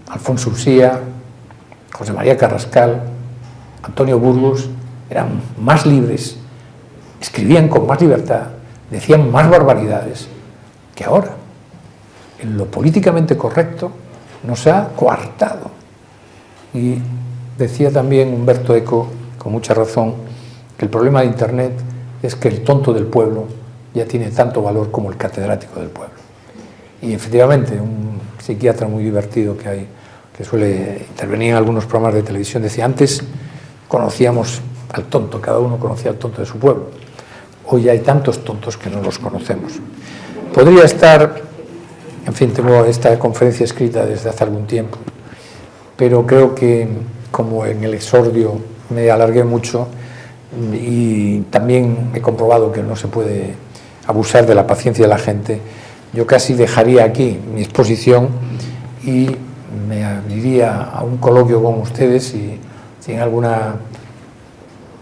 [SPEAKER 3] Alfonso Ursía, José María Carrascal, Antonio Burgos eran más libres, escribían con más libertad, decían más barbaridades que ahora. En lo políticamente correcto nos ha coartado. Y decía también Humberto Eco, con mucha razón, que el problema de Internet es que el tonto del pueblo ya tiene tanto valor como el catedrático del pueblo. Y efectivamente, un psiquiatra muy divertido que hay, que suele intervenir en algunos programas de televisión, decía, antes conocíamos al tonto, cada uno conocía al tonto de su pueblo. Hoy hay tantos tontos que no los conocemos. Podría estar, en fin, tengo esta conferencia escrita desde hace algún tiempo, pero creo que, como en el exordio me alargué mucho y también he comprobado que no se puede abusar de la paciencia de la gente, yo casi dejaría aquí mi exposición y me abriría a un coloquio con ustedes y si en alguna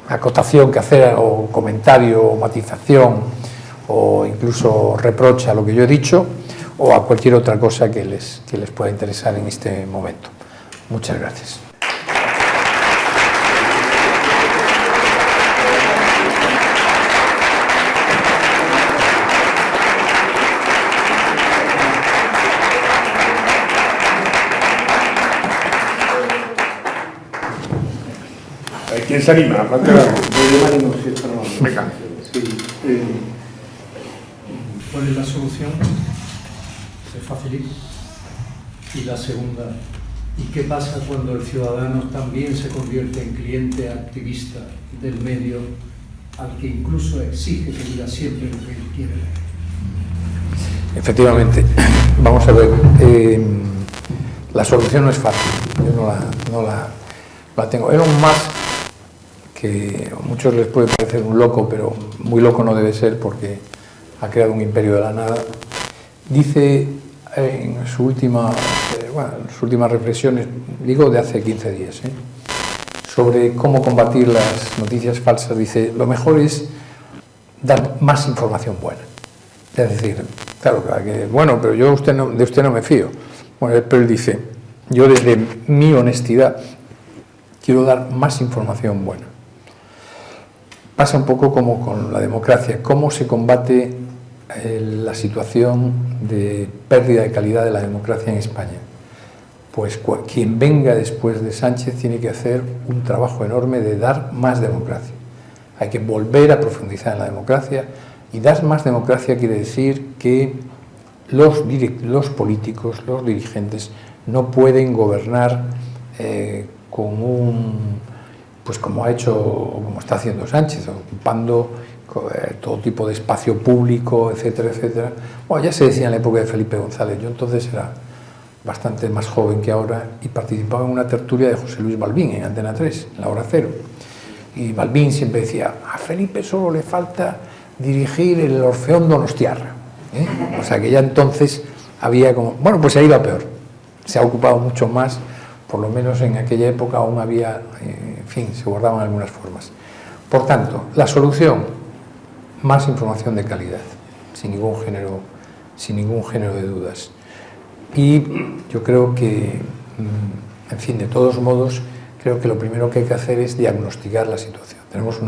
[SPEAKER 3] acotación que hacer o comentario o matización o incluso reproche a lo que yo he dicho o a cualquier otra cosa que les pueda interesar en este momento. Muchas gracias.
[SPEAKER 2] Hay ¿Quién se anima a plantear algo? Venga.
[SPEAKER 4] Sí, ¿cuál es la solución? Se facilita. Y la segunda, ¿y qué pasa cuando el ciudadano también se convierte en cliente activista del medio, al que incluso exige que diga siempre lo que él quiere leer?
[SPEAKER 3] Efectivamente, vamos a ver, la solución no es fácil, yo no la tengo. Elon Musk, que a muchos les puede parecer un loco, pero muy loco no debe ser porque ha creado un imperio de la nada, dice en sus últimas reflexiones, digo de hace 15 días, sobre cómo combatir las noticias falsas, dice, lo mejor es dar más información buena. Es decir, claro, que, bueno, pero yo de usted no me fío. Bueno, pero él dice, yo desde mi honestidad quiero dar más información buena. Pasa un poco como con la democracia, cómo se combate la situación de pérdida de calidad de la democracia en España. Pues quien venga después de Sánchez tiene que hacer un trabajo enorme de dar más democracia. Hay que volver a profundizar en la democracia, y dar más democracia quiere decir que los políticos, los dirigentes, no pueden gobernar pues como como está haciendo Sánchez, ocupando todo tipo de espacio público, etcétera, etcétera. Bueno, ya se decía en la época de Felipe González, yo entonces era bastante más joven que ahora y participaba en una tertulia de José Luis Balbín en Antena 3, en la hora cero. Y Balbín siempre decía, a Felipe solo le falta dirigir el Orfeón Donostiarra. O sea que ya entonces había como... Bueno, pues se ha ido a peor. Se ha ocupado mucho más, por lo menos en aquella época aún había, en fin, se guardaban algunas formas. Por tanto, la solución, más información de calidad, sin ningún género de dudas. Y yo creo que, en fin, de todos modos, creo que lo primero que hay que hacer es diagnosticar la situación. Tenemos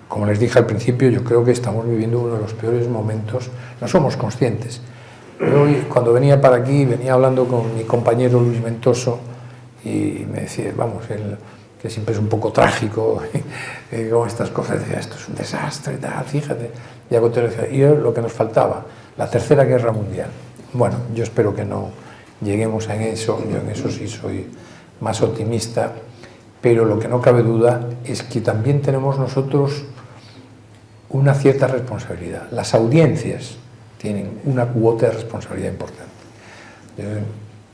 [SPEAKER 3] como les dije al principio, yo creo que estamos viviendo uno de los peores momentos, no somos conscientes. Yo cuando venía para aquí, venía hablando con mi compañero Luis Ventoso y me decía, vamos, él, que siempre es un poco trágico con estas cosas, decía, esto es un desastre, tal, fíjate. Y yo, lo que nos faltaba, la Tercera Guerra Mundial. Bueno, yo espero que no lleguemos a eso, yo en eso sí soy más optimista, pero lo que no cabe duda es que también tenemos nosotros una cierta responsabilidad. Las audiencias tienen una cuota de responsabilidad importante.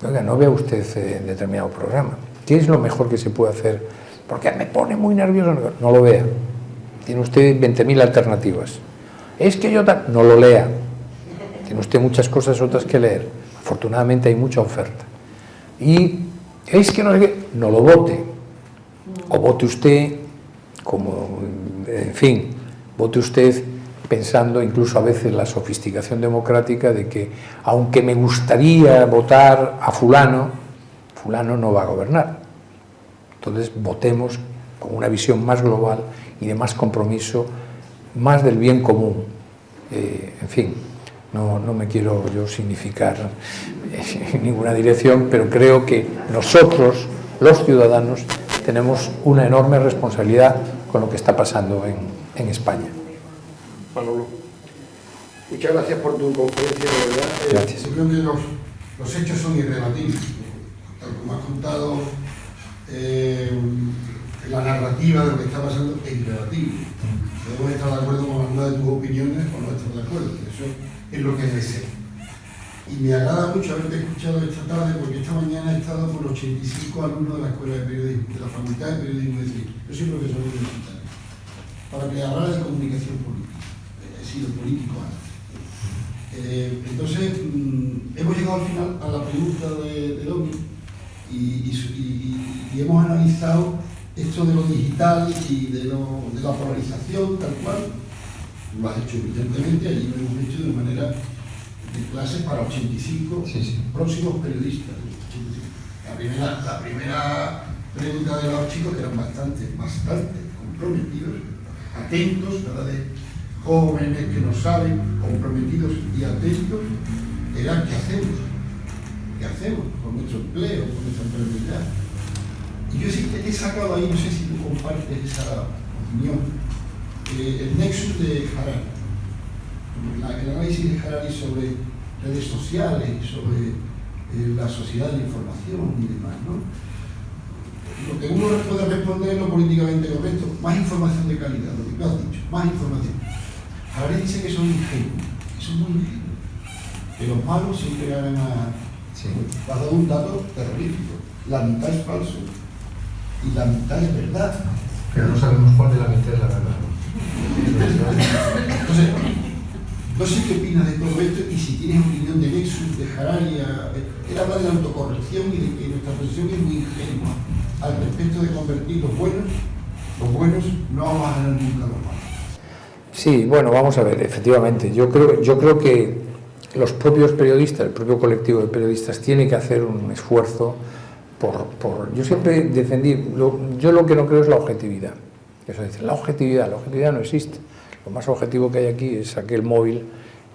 [SPEAKER 3] Oiga, no vea usted en determinado programa. ¿Qué es lo mejor que se puede hacer? Porque me pone muy nervioso. No lo vea. Tiene usted 20.000 alternativas. Es que yo no lo lea. Tiene usted muchas cosas otras que leer. Afortunadamente hay mucha oferta. Y es que no lo vote. O vote usted como, en fin, vote usted pensando incluso a veces la sofisticación democrática de que aunque me gustaría votar a fulano no va a gobernar. Entonces votemos con una visión más global y de más compromiso, más del bien común. En fin, no me quiero yo significar en ninguna dirección, pero creo que nosotros, los ciudadanos, tenemos una enorme responsabilidad con lo que está pasando en España.
[SPEAKER 2] Manolo, muchas gracias por tu conferencia, de verdad.
[SPEAKER 3] Gracias.
[SPEAKER 5] Yo creo que los hechos son irrebatibles. Tal como has contado, la narrativa de lo que está pasando es irrebatible. Podemos estar de acuerdo con alguna de tus opiniones o no estar de acuerdo, eso es lo que debe ser. Y me agrada mucho haberte escuchado esta tarde, porque esta mañana he estado con 85 alumnos de la Escuela de Periodismo, de la Facultad de Periodismo de Sevilla. Yo soy profesor universitario, para que hablara de comunicación política. He sido político antes. Entonces, hemos llegado al final a la pregunta de Domi y hemos analizado esto de lo digital y de la polarización, tal cual. Lo has hecho evidentemente, allí lo hemos hecho de manera de clases para 85 próximos periodistas. La primera pregunta de los chicos, que eran bastante comprometidos, atentos, ¿verdad? De jóvenes que no saben, comprometidos y atentos, era ¿qué hacemos? ¿Qué hacemos con nuestro empleo, con nuestra empleabilidad? Y yo sí he sacado ahí, no sé si tú compartes esa opinión, el nexus de Harari. El análisis de Harari sobre redes sociales y sobre la sociedad de la información y demás, ¿no? Lo que uno puede responder es lo políticamente correcto, más información de calidad, lo que tú has dicho, más información. Harari dice que son ingenuos, que son muy ingenuos, que los malos siempre ganan a...
[SPEAKER 3] Sí.
[SPEAKER 5] Has dado un dato terrorífico, la mitad es falso y la mitad es verdad.
[SPEAKER 3] Pero no sabemos cuál de la mitad es la verdad.
[SPEAKER 5] Entonces, no sé qué opinas de todo esto y si tienes opinión de Nexus, de Harari. Él habla de la autocorrección y de que nuestra posición es muy ingenua al respecto de convertir los buenos no vamos a ganar nunca los malos.
[SPEAKER 3] Sí, bueno, vamos a ver, efectivamente. Yo creo que los propios periodistas, el propio colectivo de periodistas tiene que hacer un esfuerzo por yo siempre defendí, yo lo que no creo es la objetividad. Eso es decir, la objetividad no existe. Lo más objetivo que hay aquí es aquel móvil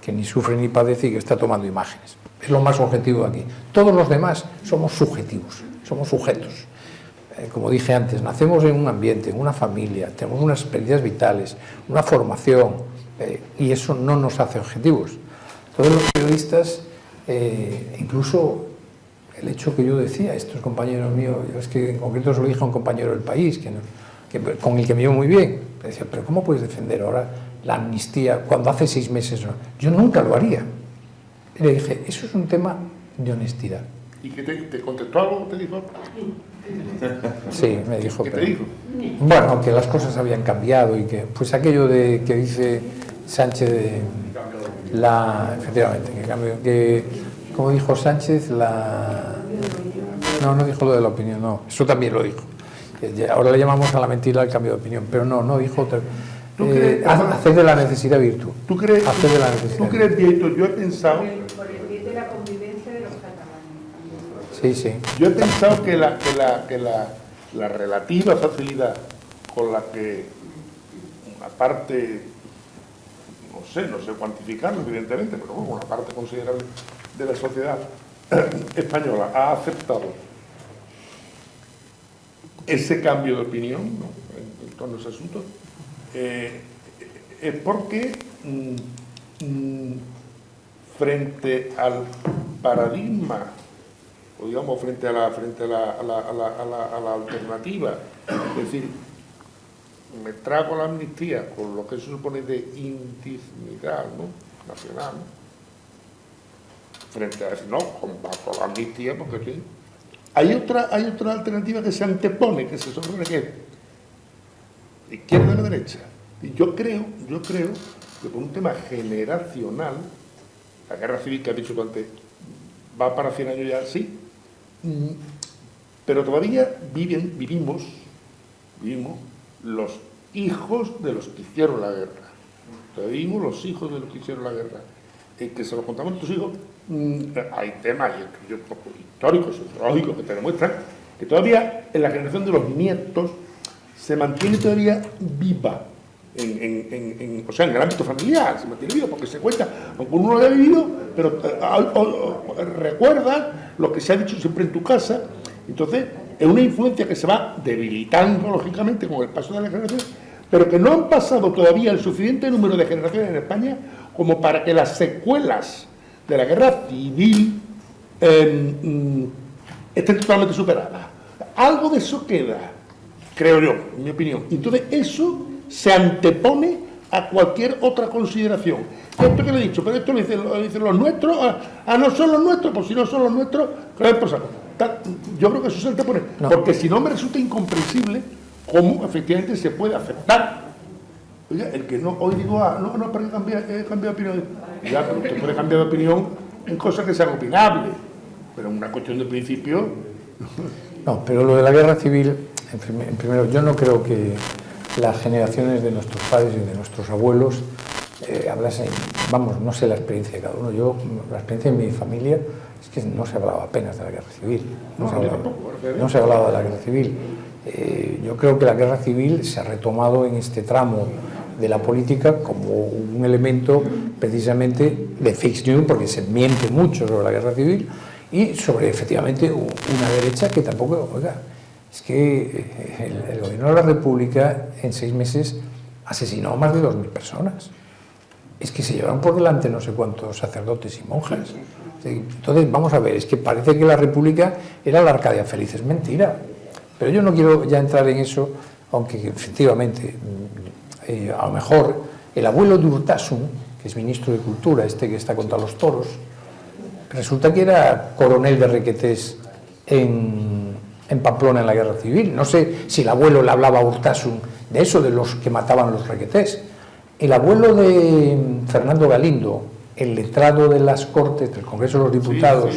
[SPEAKER 3] que ni sufre ni padece y que está tomando imágenes. Es lo más objetivo aquí. Todos los demás somos subjetivos, somos sujetos. Como dije antes, nacemos en un ambiente, en una familia, tenemos unas experiencias vitales, una formación, y eso no nos hace objetivos. Todos los periodistas, incluso el hecho que yo decía, estos compañeros míos, yo es que en concreto se lo dije a un compañero del País, con el que me llevo muy bien, me decía, pero ¿cómo puedes defender ahora la amnistía cuando hace 6 meses no? Yo nunca lo haría. Y le dije, eso es un tema de honestidad.
[SPEAKER 2] ¿Y que te contestó algo? ¿Te dijo?
[SPEAKER 3] Sí, me dijo.
[SPEAKER 2] ¿Qué te dijo?
[SPEAKER 3] Bueno, que las cosas habían cambiado y que, pues aquello de que dice Sánchez, efectivamente, que como dijo Sánchez, no dijo lo de la opinión, no, eso también lo dijo. Ahora le llamamos a la mentira el cambio de opinión, pero no dijo otra. Hacer de la necesidad virtud.
[SPEAKER 2] ¿Tú crees,
[SPEAKER 3] hacer de la necesidad
[SPEAKER 2] ¿tú crees, Dieto? Yo he pensado...
[SPEAKER 6] Por el bien de la convivencia de los catalanes.
[SPEAKER 3] Sí, sí.
[SPEAKER 2] Yo he pensado que la relativa facilidad con la que una parte, no sé cuantificarlo evidentemente, pero bueno, una parte considerable de la sociedad española ha aceptado ese cambio de opinión, ¿no?, en torno a ese asunto, es porque frente al paradigma, o digamos frente a la alternativa, es decir, me trago la amnistía con lo que se supone de indignidad, ¿no?, nacional, ¿no?, frente a decir, no, combato la amnistía porque sí. Hay otra alternativa que se antepone, que se sobrepone, que es la izquierda y la derecha. Y yo creo que por un tema generacional, la guerra civil que has dicho tú antes, va para 100 años ya, sí, pero todavía vivimos los hijos de los que hicieron la guerra. Todavía vivimos los hijos de los que hicieron la guerra. Que se los contamos a nuestros hijos, hay temas históricos, sociológicos que te demuestran que todavía en la generación de los nietos se mantiene todavía viva, o sea, en el ámbito familiar, se mantiene viva porque se cuenta, aunque uno no lo haya vivido, pero recuerda lo que se ha dicho siempre en tu casa. Entonces, es una influencia que se va debilitando lógicamente con el paso de las generaciones, pero que no han pasado todavía el suficiente número de generaciones en España como para que las secuelas de la guerra civil estén totalmente superadas. Algo de eso queda, creo yo, en mi opinión. Entonces eso se antepone a cualquier otra consideración. Esto que le he dicho, pero esto lo dicen los nuestros, no son los nuestros, pues si no son los nuestros, yo creo que eso se antepone, porque si no me resulta incomprensible cómo efectivamente se puede aceptar. Oiga, el que no, hoy digo, no, pero he cambiado de opinión. Ya, pero usted puede cambiar de opinión en cosas que sean opinables, pero en una cuestión de principio.
[SPEAKER 3] No, pero lo de la guerra civil, primero, yo no creo que las generaciones de nuestros padres y de nuestros abuelos hablasen, no sé la experiencia de cada uno. La experiencia de mi familia es que no se hablaba apenas de la guerra civil. No se hablaba de la guerra civil. Yo creo que la guerra civil se ha retomado en este tramo de la política como un elemento precisamente de fake news, porque se miente mucho sobre la guerra civil y sobre efectivamente una derecha que tampoco, Es que el gobierno de la República en 6 meses asesinó a más de 2.000 personas. Es que se llevaron por delante no sé cuántos sacerdotes y monjas. Entonces, vamos a ver, es que parece que la República era la Arcadia Feliz, es mentira. Pero yo no quiero ya entrar en eso, aunque efectivamente, a lo mejor el abuelo de Urtasun, que es ministro de Cultura, que está contra los toros, resulta que era coronel de requetés en Pamplona en la Guerra Civil. No sé si el abuelo le hablaba a Urtasun de eso, de los que mataban los requetés. El abuelo de Fernando Galindo, el letrado de las Cortes del Congreso de los Diputados,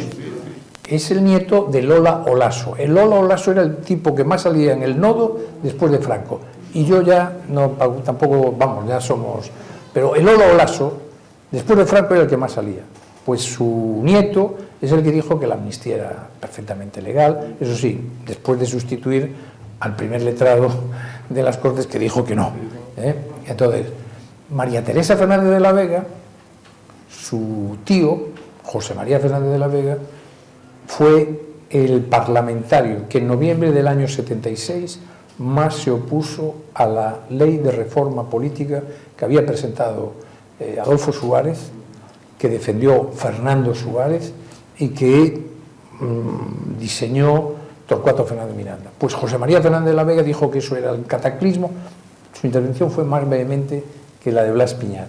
[SPEAKER 3] es el nieto de Lola Olaso. El Lola Olaso era el tipo que más salía en el nodo después de Franco. Y yo ya, no, tampoco, vamos, ya somos... Pero el Lola Olaso, después de Franco, era el que más salía. Pues su nieto es el que dijo que la amnistía era perfectamente legal, eso sí, después de sustituir al primer letrado de las Cortes que dijo que no. Entonces, María Teresa Fernández de la Vega, su tío, José María Fernández de la Vega, fue el parlamentario que en noviembre del año 76 más se opuso a la ley de reforma política que había presentado Adolfo Suárez, que defendió Fernando Suárez y que diseñó Torcuato Fernández Miranda. Pues José María Fernández de la Vega dijo que eso era el cataclismo. Su intervención fue más vehemente que la de Blas Piñar.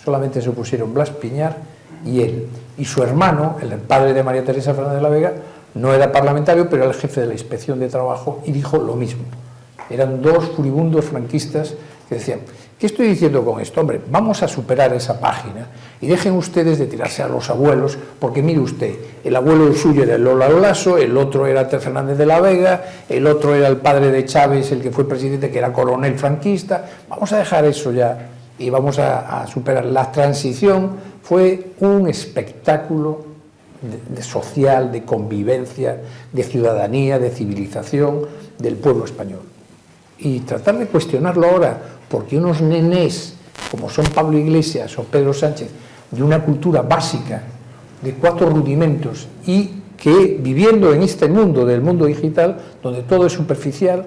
[SPEAKER 3] Solamente se opusieron Blas Piñar y él. Y su hermano, el padre de María Teresa Fernández de la Vega, no era parlamentario, pero era el jefe de la Inspección de Trabajo y dijo lo mismo. Eran dos furibundos franquistas que decían, ¿qué estoy diciendo con esto? Hombre, vamos a superar esa página y dejen ustedes de tirarse a los abuelos, porque mire usted, el abuelo suyo era el Lola Olaso, el otro era Fernández de la Vega, el otro era el padre de Chávez, el que fue presidente, que era coronel franquista. Vamos a dejar eso ya y vamos a superar. La transición fue un espectáculo de social, de convivencia, de ciudadanía, de civilización del pueblo español. Y tratar de cuestionarlo ahora, porque unos nenés, como son Pablo Iglesias o Pedro Sánchez, de una cultura básica, de 4 rudimentos, y que viviendo en este mundo, del mundo digital, donde todo es superficial,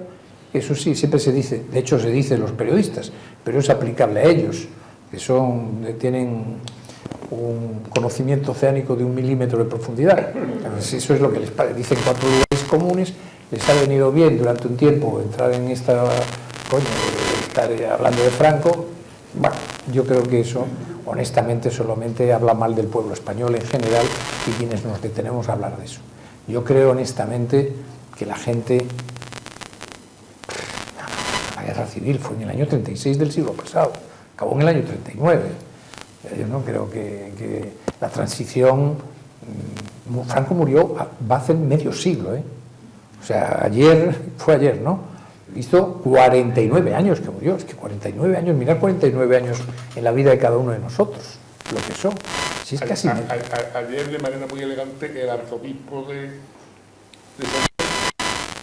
[SPEAKER 3] eso sí, siempre se dice, de hecho se dice los periodistas, pero es aplicable a ellos, que tienen un conocimiento oceánico de 1 milímetro de profundidad. Eso es lo que les dicen 4 lugares comunes. Les ha venido bien durante un tiempo entrar en esta... estar hablando de Franco. Bueno, yo creo que eso, honestamente, solamente habla mal del pueblo español en general y quienes nos detenemos a hablar de eso. Yo creo, honestamente, que la gente... La guerra civil fue en el año 36 del siglo pasado, acabó en el año 39. Yo no creo que la transición... Franco murió, va a hacer medio siglo, O sea, fue ayer, ¿no? Hizo 49 años que murió. Es que 49 años, mirad 49 años en la vida de cada uno de nosotros, lo que son. Si es casi
[SPEAKER 2] ayer, de manera muy elegante, el arzobispo de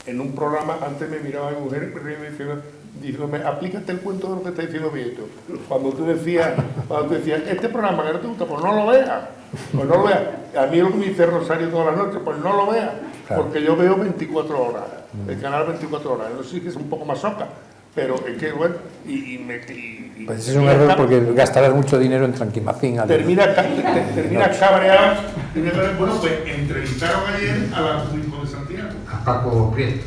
[SPEAKER 2] en un programa, antes me miraba a mi mujer diciéndome, aplícate el cuento de lo que está diciendo Vieto. Cuando tú decías, este programa que no te gusta, pues no lo veas. Pues no lo veas. A mí es lo que me dice Rosario todas las noches, pues no lo veas. Claro. Porque yo veo 24 horas, el canal 24 horas. No sé si es un poco más soca, pero es que, bueno,
[SPEAKER 3] pues es un error porque gastarás mucho dinero en Tranquimacín.
[SPEAKER 2] Termina cabreado. Bueno, pues entrevistaron ayer al arzobispo de Santiago.
[SPEAKER 3] A Paco Prieto.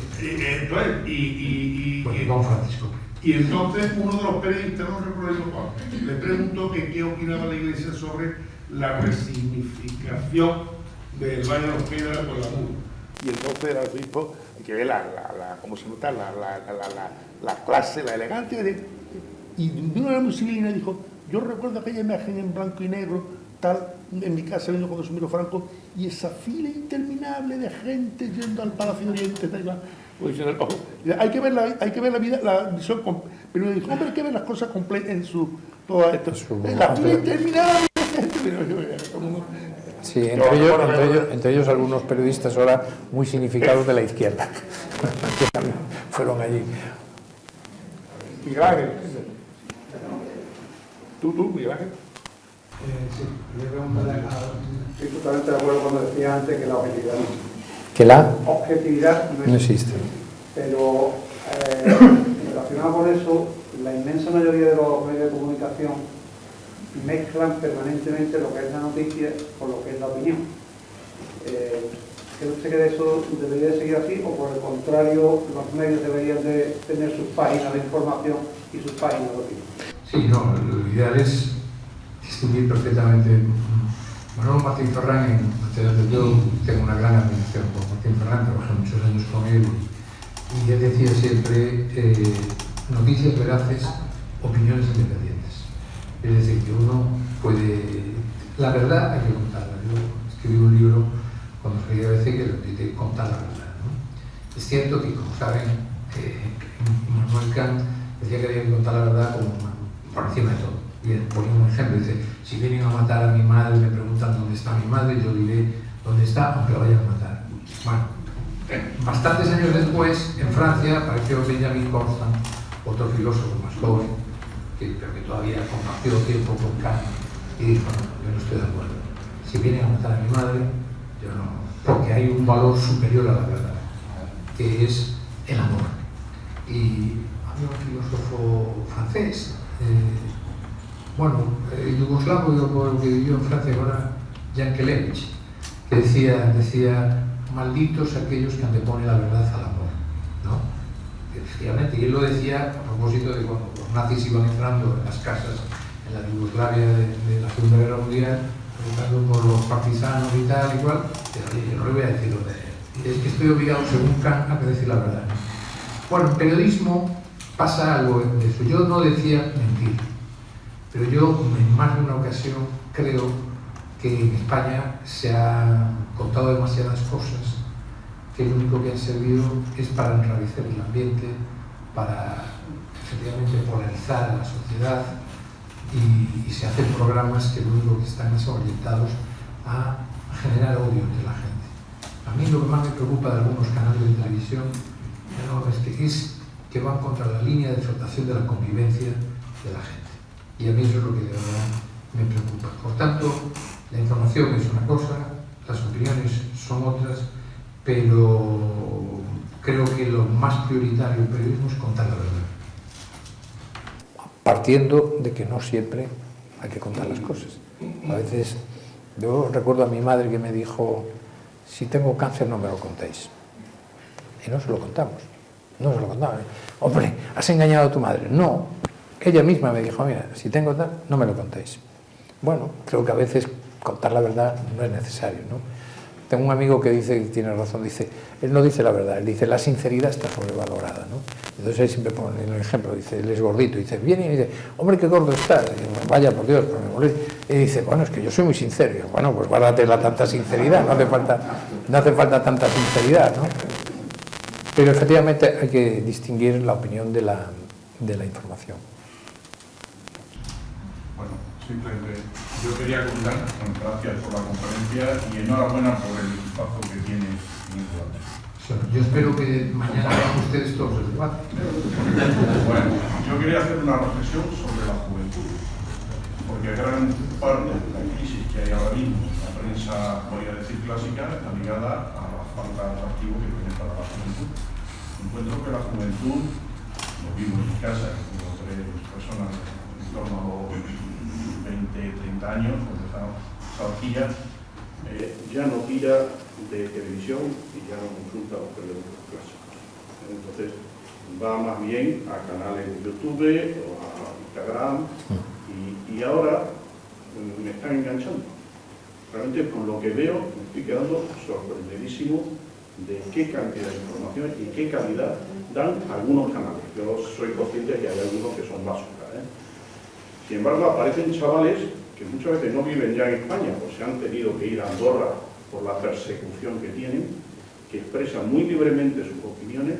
[SPEAKER 2] Don Francisco. Y entonces uno de los periodistas, no recuerdo cuál, le preguntó que qué opinaba la Iglesia sobre la resignificación del Valle de los Piedras con la mula. Y entonces el arzobispo, que ve cómo se nota la clase, la elegancia, y de una manera muy civilina dijo, yo recuerdo aquella imagen en blanco y negro, tal, en mi casa vino cuando se miró Franco, y esa fila interminable de gente yendo al Palacio Oriente, hay que ver la vida, la visión, pero dijo, hombre, hay que ver las cosas completas en toda esto. La fila interminable de gente,
[SPEAKER 3] sí, entre ellos algunos periodistas ahora muy significados de la izquierda, que también fueron allí.
[SPEAKER 2] Miguel Ángel. ¿Tú, Miguel Ángel?
[SPEAKER 7] Sí, yo preguntarle estoy totalmente de acuerdo cuando decía antes que la objetividad no existe.
[SPEAKER 3] ¿Que la?
[SPEAKER 7] Objetividad
[SPEAKER 3] No existe.
[SPEAKER 7] Pero relacionado con eso, la inmensa mayoría de los medios de comunicación mezclan permanentemente lo que es la noticia con lo que es la opinión. ¿Cree usted que de eso debería de seguir así o por el contrario los medios deberían de tener sus páginas de información y sus páginas de opinión?
[SPEAKER 3] Sí, no, lo ideal es distinguir perfectamente. Manolo Martín Ferrán, yo tengo una gran admiración por Martín Ferrán, trabajé muchos años con él y él decía siempre noticias veraces, opiniones independientes. Es decir, que uno puede... La verdad hay que contarla. Yo escribí un libro cuando salí a veces que lo titulé Contar la verdad, ¿no? Es cierto que, como saben, Immanuel Kant decía que había que contar la verdad como por encima de todo. Y ponía un ejemplo, dice, si vienen a matar a mi madre y me preguntan dónde está mi madre, yo diré dónde está, aunque la vayan a matar. Bueno, bastantes años después, en Francia, apareció Benjamin Constant, otro filósofo más joven, pero que todavía compartió tiempo con Kant, y dijo, no, yo no estoy de acuerdo. Si vienen a matar a mi madre, yo no, porque hay un valor superior a la verdad, que es el amor. Y había un filósofo francés, yugoslavo, que vivió en Francia ahora, Yankelevich, que decía malditos aquellos que anteponen la verdad al amor, ¿no? Efectivamente, y él lo decía a propósito de cuando los nazis iban entrando en las casas en la Yugoslavia de la Segunda Guerra Mundial, preguntando por los partisanos y tal y cual, pero yo no le voy a decir dónde es. Es que estoy obligado, según Kant, a decir la verdad. Bueno, en periodismo pasa algo de eso. Yo no decía mentir, pero yo en más de una ocasión creo que en España se han contado demasiadas cosas que lo único que han servido es para enrarecer el ambiente, para efectivamente polarizar a la sociedad y se hacen programas que lo único que están es orientados a generar odio entre la gente. A mí lo que más me preocupa de algunos canales de televisión es que van contra la línea de flotación de la convivencia de la gente. Y a mí eso es lo que de verdad me preocupa. Por tanto, la información es una cosa, las opiniones son otras, pero creo que lo más prioritario en periodismo es contar la verdad. Partiendo de que no siempre hay que contar las cosas. A veces, yo recuerdo a mi madre que me dijo, si tengo cáncer no me lo contéis. Y no se lo contamos. No se lo contamos. Hombre, ¿has engañado a tu madre? No. Ella misma me dijo, mira, si tengo tal, no me lo contéis. Bueno, creo que a veces contar la verdad no es necesario, ¿no? Tengo un amigo que dice, y tiene razón, dice, él no dice la verdad, él dice, la sinceridad está sobrevalorada, ¿no? Entonces él siempre pone el ejemplo, dice, él es gordito, dice, viene y dice, hombre, qué gordo estás, y dice, vaya por Dios, pero me molesta. Y dice, bueno, es que yo soy muy sincero. Y digo, bueno, pues guárdate la tanta sinceridad, no hace falta tanta sinceridad, ¿no? Pero efectivamente hay que distinguir la opinión de la información.
[SPEAKER 8] Bueno, simplemente yo quería contar, gracias por la conferencia y enhorabuena por el equipazo que tienes en el debate.
[SPEAKER 3] Yo espero que mañana vean ustedes todos el debate.
[SPEAKER 8] Bueno, yo quería hacer una reflexión sobre la juventud, porque gran parte de la crisis que hay ahora mismo en la prensa, voy a decir clásica, está ligada a la falta de atractivo que tiene para la juventud. Encuentro que la juventud, lo vivo en mi casa, como tres personas en torno a los 20, 30 años, cuando esa horquilla, ya no tira de televisión y ya no consulta los periódicos clásicos. Entonces va más bien a canales de YouTube o a Instagram y ahora me están enganchando. Realmente con lo que veo me estoy quedando sorprendidísimo de qué cantidad de información y qué calidad dan algunos canales. Yo soy consciente de que hay algunos que son basura, ¿eh? Sin embargo, aparecen chavales que muchas veces no viven ya en España, o se han tenido que ir a Andorra por la persecución que tienen, que expresan muy libremente sus opiniones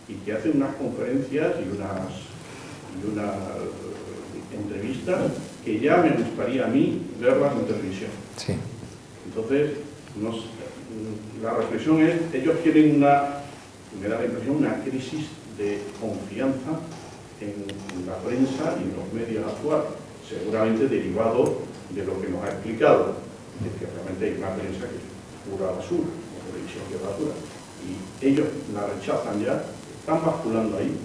[SPEAKER 8] y que hacen unas conferencias y unas entrevistas que ya me gustaría a mí verlas en televisión.
[SPEAKER 3] Sí.
[SPEAKER 8] Entonces, la reflexión es, ellos tienen me da la impresión, una crisis de confianza en la prensa y en los medios actuales, seguramente derivado de lo que nos ha explicado, de que realmente hay una prensa que es pura basura, una televisión que es basura, y ellos la rechazan ya están basculando ahí.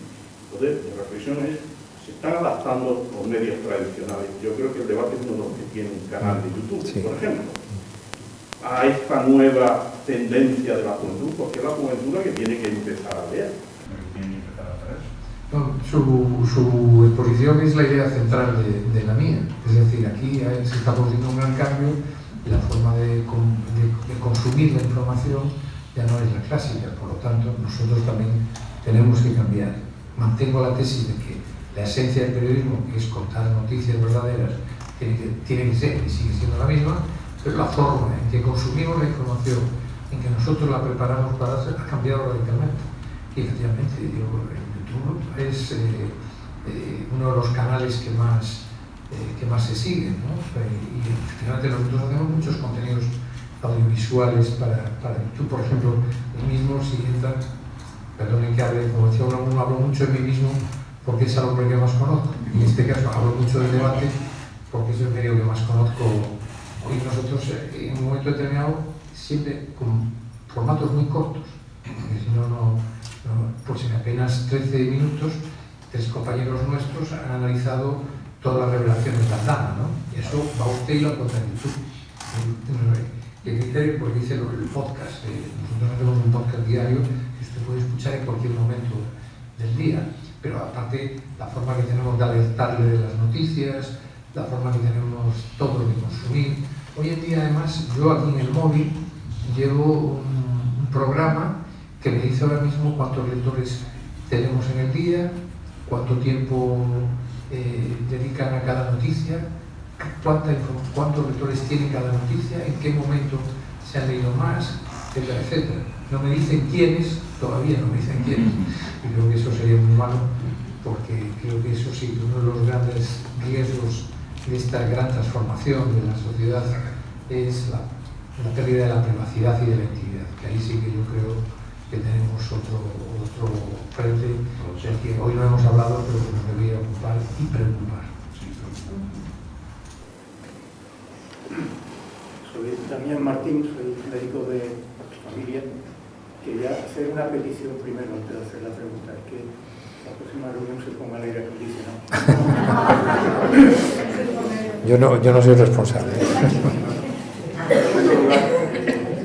[SPEAKER 8] Entonces, mi reflexión es, se están adaptando los medios tradicionales. Yo creo que el debate es uno de los que tiene un canal de YouTube,
[SPEAKER 3] Sí.
[SPEAKER 8] por ejemplo, a esta nueva tendencia de la juventud, porque es la juventud la que tiene que empezar a leer. Tiene que empezar a hacer eso.
[SPEAKER 3] No, su exposición es la idea central de la mía. Es decir, aquí se está produciendo un gran cambio y la forma de consumir la información ya no es la clásica. Por lo tanto, nosotros también tenemos que cambiar. Mantengo la tesis de que la esencia del periodismo, que es contar noticias verdaderas, tiene que ser y sigue siendo la misma, pero la forma en que consumimos la información, en que nosotros la preparamos para hacer, ha cambiado radicalmente. Y efectivamente, YouTube es uno de los canales que más se siguen, ¿no? Y efectivamente nosotros hacemos muchos contenidos audiovisuales para YouTube, por ejemplo, el mismo, si entra, perdonen que hable, como decía uno, hablo mucho de mí mismo porque es el hombre que más conozco. En este caso hablo mucho del debate porque es el medio que más conozco. Hoy nosotros, en un momento determinado, siempre con formatos muy cortos, porque si no, pues en apenas 13 minutos, 3 compañeros nuestros han analizado todas las revelaciones de Aldana, ¿no? Y eso va usted y lo encuentra en YouTube. ¿Qué criterio? Porque dice el podcast. Nosotros hacemos un podcast diario que usted puede escuchar en cualquier momento del día. Pero aparte, la forma que tenemos de alertarle de las noticias, la forma que tenemos todos de consumir. Hoy en día, además, yo aquí en el móvil llevo un programa que me dice ahora mismo cuántos lectores tenemos en el día, cuánto tiempo dedican a cada noticia, cuántos lectores tiene cada noticia, en qué momento se han leído más, etcétera, etcétera. No me dicen quiénes, todavía no me dicen quiénes. Y creo que eso sería muy malo, porque creo que eso sí, uno de los grandes riesgos de esta gran transformación de la sociedad es la pérdida de la privacidad y de la intimidad, que ahí sí que yo creo que tenemos otro frente del que hoy no hemos hablado, pero que nos debería ocupar y preocupar.
[SPEAKER 9] Soy Damián Martín, soy médico de familia. Quería hacer una petición primero antes de hacer la pregunta, es que la próxima reunión se ponga el aire acondicionado.
[SPEAKER 3] Yo no soy responsable.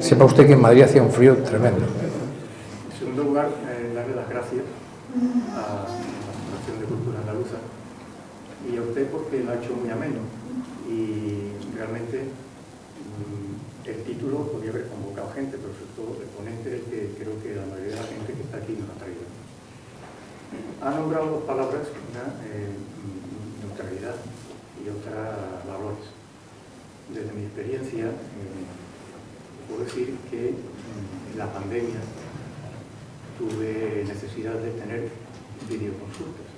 [SPEAKER 3] Sepa usted que en Madrid hacía un frío tremendo.
[SPEAKER 9] En segundo lugar, darle las gracias a la Fundación de Cultura Andaluza y a usted porque lo ha hecho muy ameno y realmente el título podría haber convocado gente, pero sobre todo el ponente es el que creo que la mayoría de la gente que está aquí nos ha traído. Ha nombrado dos palabras, una neutralidad y otra valores. Desde mi experiencia, puedo decir que en la pandemia tuve necesidad de tener videoconsultas.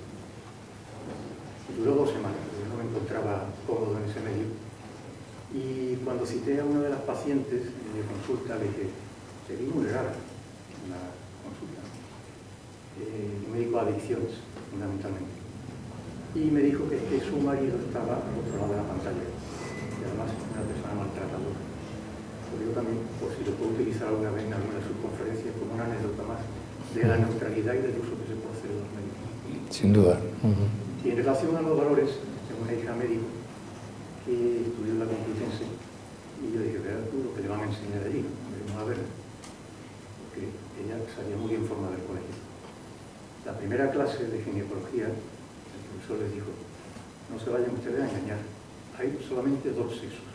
[SPEAKER 9] Duró 2 semanas, yo no me encontraba cómodo en ese medio. Y cuando cité a una de las pacientes de consulta, le dije, te vi muy rara en la consulta. Un médico de adicciones, fundamentalmente. Y me dijo que su marido estaba al otro lado de la pantalla. Y además una persona maltratadora. Lo digo también, por si lo puedo utilizar alguna vez en alguna de sus conferencias, como una anécdota más de la neutralidad y del uso que se puede hacer de los médicos.
[SPEAKER 3] Sin duda.
[SPEAKER 9] Y en relación a los valores, tengo una hija médico que estudió en la Complutense y yo dije, verás tú lo que le van a enseñar allí, vamos a ver, porque ella salía muy bien formada del colegio. La primera clase de ginecología, el profesor les dijo, no se vayan ustedes a engañar, hay solamente 2 sexos,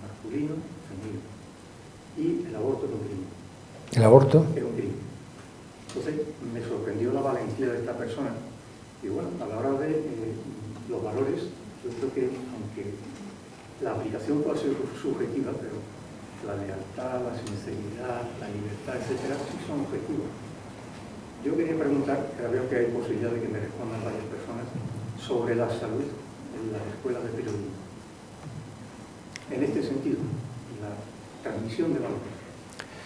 [SPEAKER 9] masculino y femenino, y el aborto es un crimen.
[SPEAKER 3] ¿El aborto?
[SPEAKER 9] Es un crimen. Entonces me sorprendió la valentía de esta persona y bueno, a la hora de los valores, yo creo que aunque la aplicación puede ser subjetiva, pero la lealtad, la sinceridad, la libertad, etcétera, sí son objetivos. Yo quería preguntar, que veo que hay posibilidad de que me respondan varias personas, sobre la salud en las escuelas de periodismo. En este sentido, la transmisión de valores.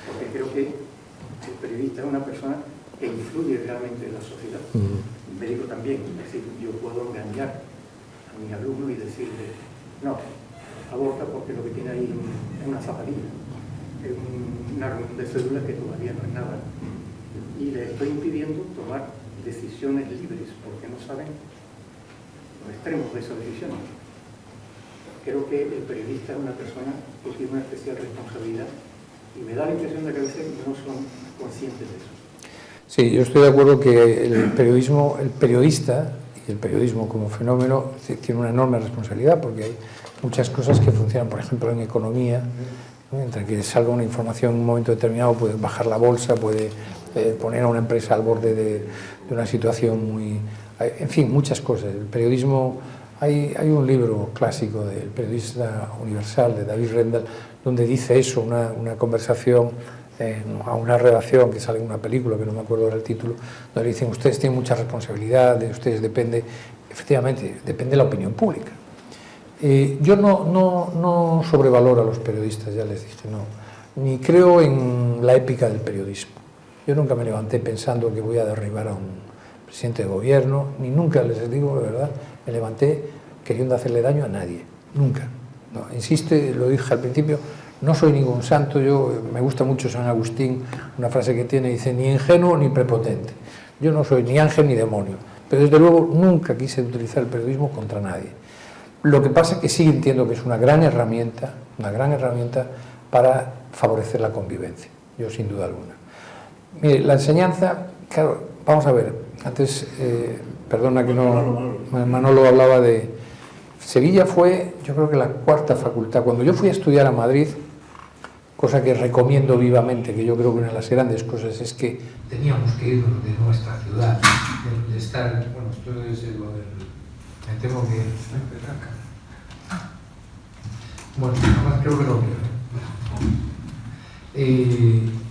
[SPEAKER 9] Porque creo que el periodista es una persona que influye realmente en la sociedad. El médico también. Es decir, yo puedo engañar a mi alumno y decirle, no, aborta porque lo que tiene ahí es una zapatilla, es un árbol de células que todavía no es nada. y les estoy impidiendo tomar decisiones libres porque no saben los extremos de esas decisiones. Creo que el periodista es una persona que tiene una especial responsabilidad y me da la impresión de que a veces no son conscientes de eso.
[SPEAKER 3] Sí, yo estoy de acuerdo que el periodista y el periodismo como fenómeno tiene una enorme responsabilidad porque hay muchas cosas que funcionan, por ejemplo, en economía, ¿no? Entre que salga una información en un momento determinado puede bajar la bolsa, puede poner a una empresa al borde de una situación muy... En fin, muchas cosas. El periodismo... Hay un libro clásico del periodista universal, de David Rendall, donde dice eso, una conversación a una redacción que sale en una película, que no me acuerdo del título, donde dicen, ustedes tienen mucha responsabilidad, de ustedes depende, efectivamente, depende de la opinión pública. Yo no sobrevaloro a los periodistas, ya les dije, no, ni creo en la épica del periodismo. Yo nunca me levanté pensando que voy a derribar a un presidente de gobierno, ni nunca, les digo la verdad, me levanté queriendo hacerle daño a nadie, nunca. No, insisto, lo dije al principio, no soy ningún santo, me gusta mucho San Agustín, una frase que tiene, dice, ni ingenuo ni prepotente. Yo no soy ni ángel ni demonio, pero desde luego nunca quise utilizar el periodismo contra nadie. Lo que pasa es que sí entiendo que es una gran herramienta para favorecer la convivencia, yo sin duda alguna. Mire, la enseñanza, claro, vamos a ver, antes, perdona que no, Manolo hablaba de... Sevilla fue, yo creo que la cuarta facultad. Cuando yo fui a estudiar a Madrid, cosa que recomiendo vivamente, que yo creo que una de las grandes cosas es que teníamos que irnos de nuestra ciudad, de estar... Bueno, esto es lo del... Me temo que... Bueno, además creo que lo veo.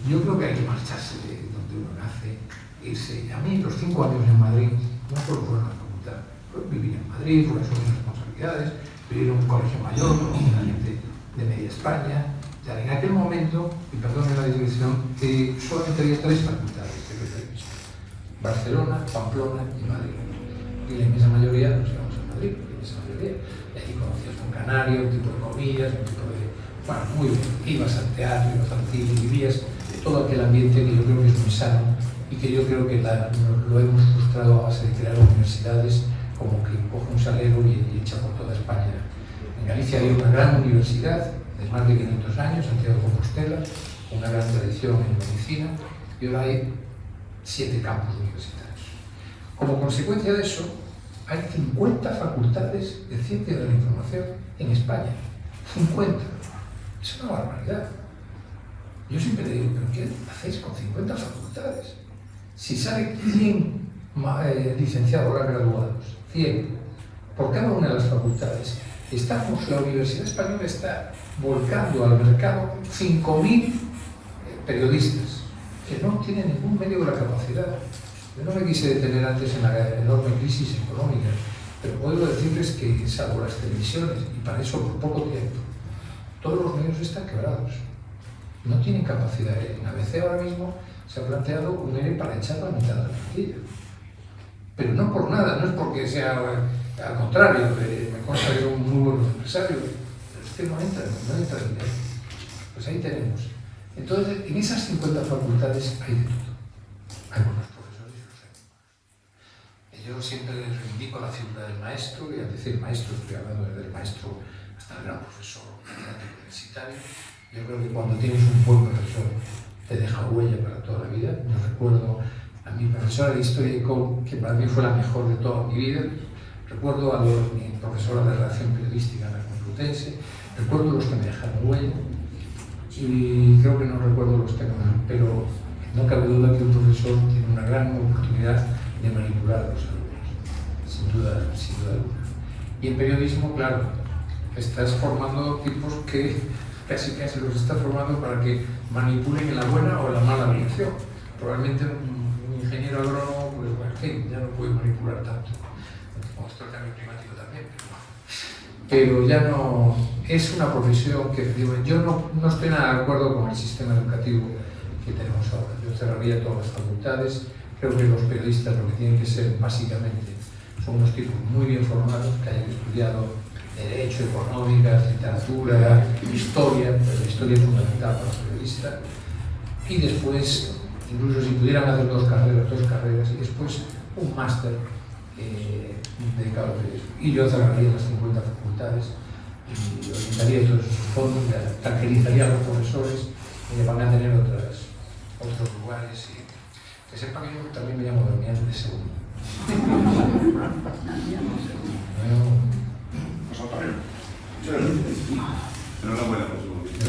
[SPEAKER 3] Yo creo que hay que marcharse de donde uno nace, irse. A mí, los 5 años en Madrid, no solo fueron a la facultad, fue vivir en Madrid, fue asumir responsabilidades, vivir en un colegio mayor, con la gente de media España. Ya en aquel momento, y perdónenme la digresión, solamente había 3 facultades de periodismo: Barcelona, Pamplona y Madrid. Y la inmensa mayoría nos íbamos a Madrid, la inmensa mayoría. Y allí conocías un canario, un tipo de comidas, un tipo de... Bueno, muy bien. Ibas al teatro, ibas al cine, vivías todo aquel ambiente que yo creo que es muy sano y que yo creo que lo hemos frustrado a base de crear universidades como que coge un salero y echa por toda España. En Galicia hay una gran universidad de más de 500 años, Santiago de Compostela, una gran tradición en medicina, y ahora hay 7 campus universitarios. Como consecuencia de eso, hay 50 facultades de ciencia de la información en España. 50. Es una barbaridad. Yo siempre le digo, ¿pero qué hacéis con 50 facultades? Si sale 100 licenciados ahora graduados, 100 por cada una de las facultades, la Universidad Española está volcando al mercado 5.000 periodistas que no tienen ningún medio de la capacidad. Yo no me quise detener antes en la enorme crisis económica, pero puedo decirles que, salvo las televisiones, y para eso por poco tiempo, todos los medios están quebrados. No tienen capacidad. En ABC ahora mismo se ha planteado un ERE para echar la mitad de la plantilla. Pero no por nada, no es porque sea, al contrario, me consta que son muy buenos empresarios, pero es que no entra dinero. Pues ahí tenemos. Entonces, en esas 50 facultades hay de todo. Hay buenos profesores y los hay. Yo siempre les reivindico la figura del maestro, y al decir maestro estoy hablando desde el maestro hasta el gran profesor universitario. Yo creo que cuando tienes un buen profesor te deja huella para toda la vida. Yo recuerdo a mi profesora de Historia y Com, que para mí fue la mejor de toda mi vida. Recuerdo a mi profesora de Redacción Periodística en la Complutense. Recuerdo los que me dejaron huella. Y creo que no recuerdo los que no, pero no cabe duda que un profesor tiene una gran oportunidad de manipular a los alumnos. Sin duda alguna. Y en periodismo, claro, estás formando tipos que casi los estás formando para que manipulen en la buena o en la mala dirección. Probablemente un ingeniero agrónomo, pues bueno, en fin, ya no puede manipular tanto. Como esto el cambio climático también, pero ya no... Es una profesión que, digo, yo no estoy nada de acuerdo con el sistema educativo que tenemos ahora. Yo cerraría todas las facultades. Creo que los periodistas lo que tienen que ser, básicamente, son unos tipos muy bien formados, que hayan estudiado Derecho, Económicas, Literatura, Historia, pero la historia es fundamental para los periodistas, y después incluso si pudieran hacer dos carreras y después un máster dedicado a eso. Y yo cerraría las 50 facultades y orientaría todos esos fondos, tranquilizaría a los profesores y van a tener otros lugares. Y que sepa que yo también me llamo Damián de segundo.
[SPEAKER 10] Enhorabuena por su movimiento.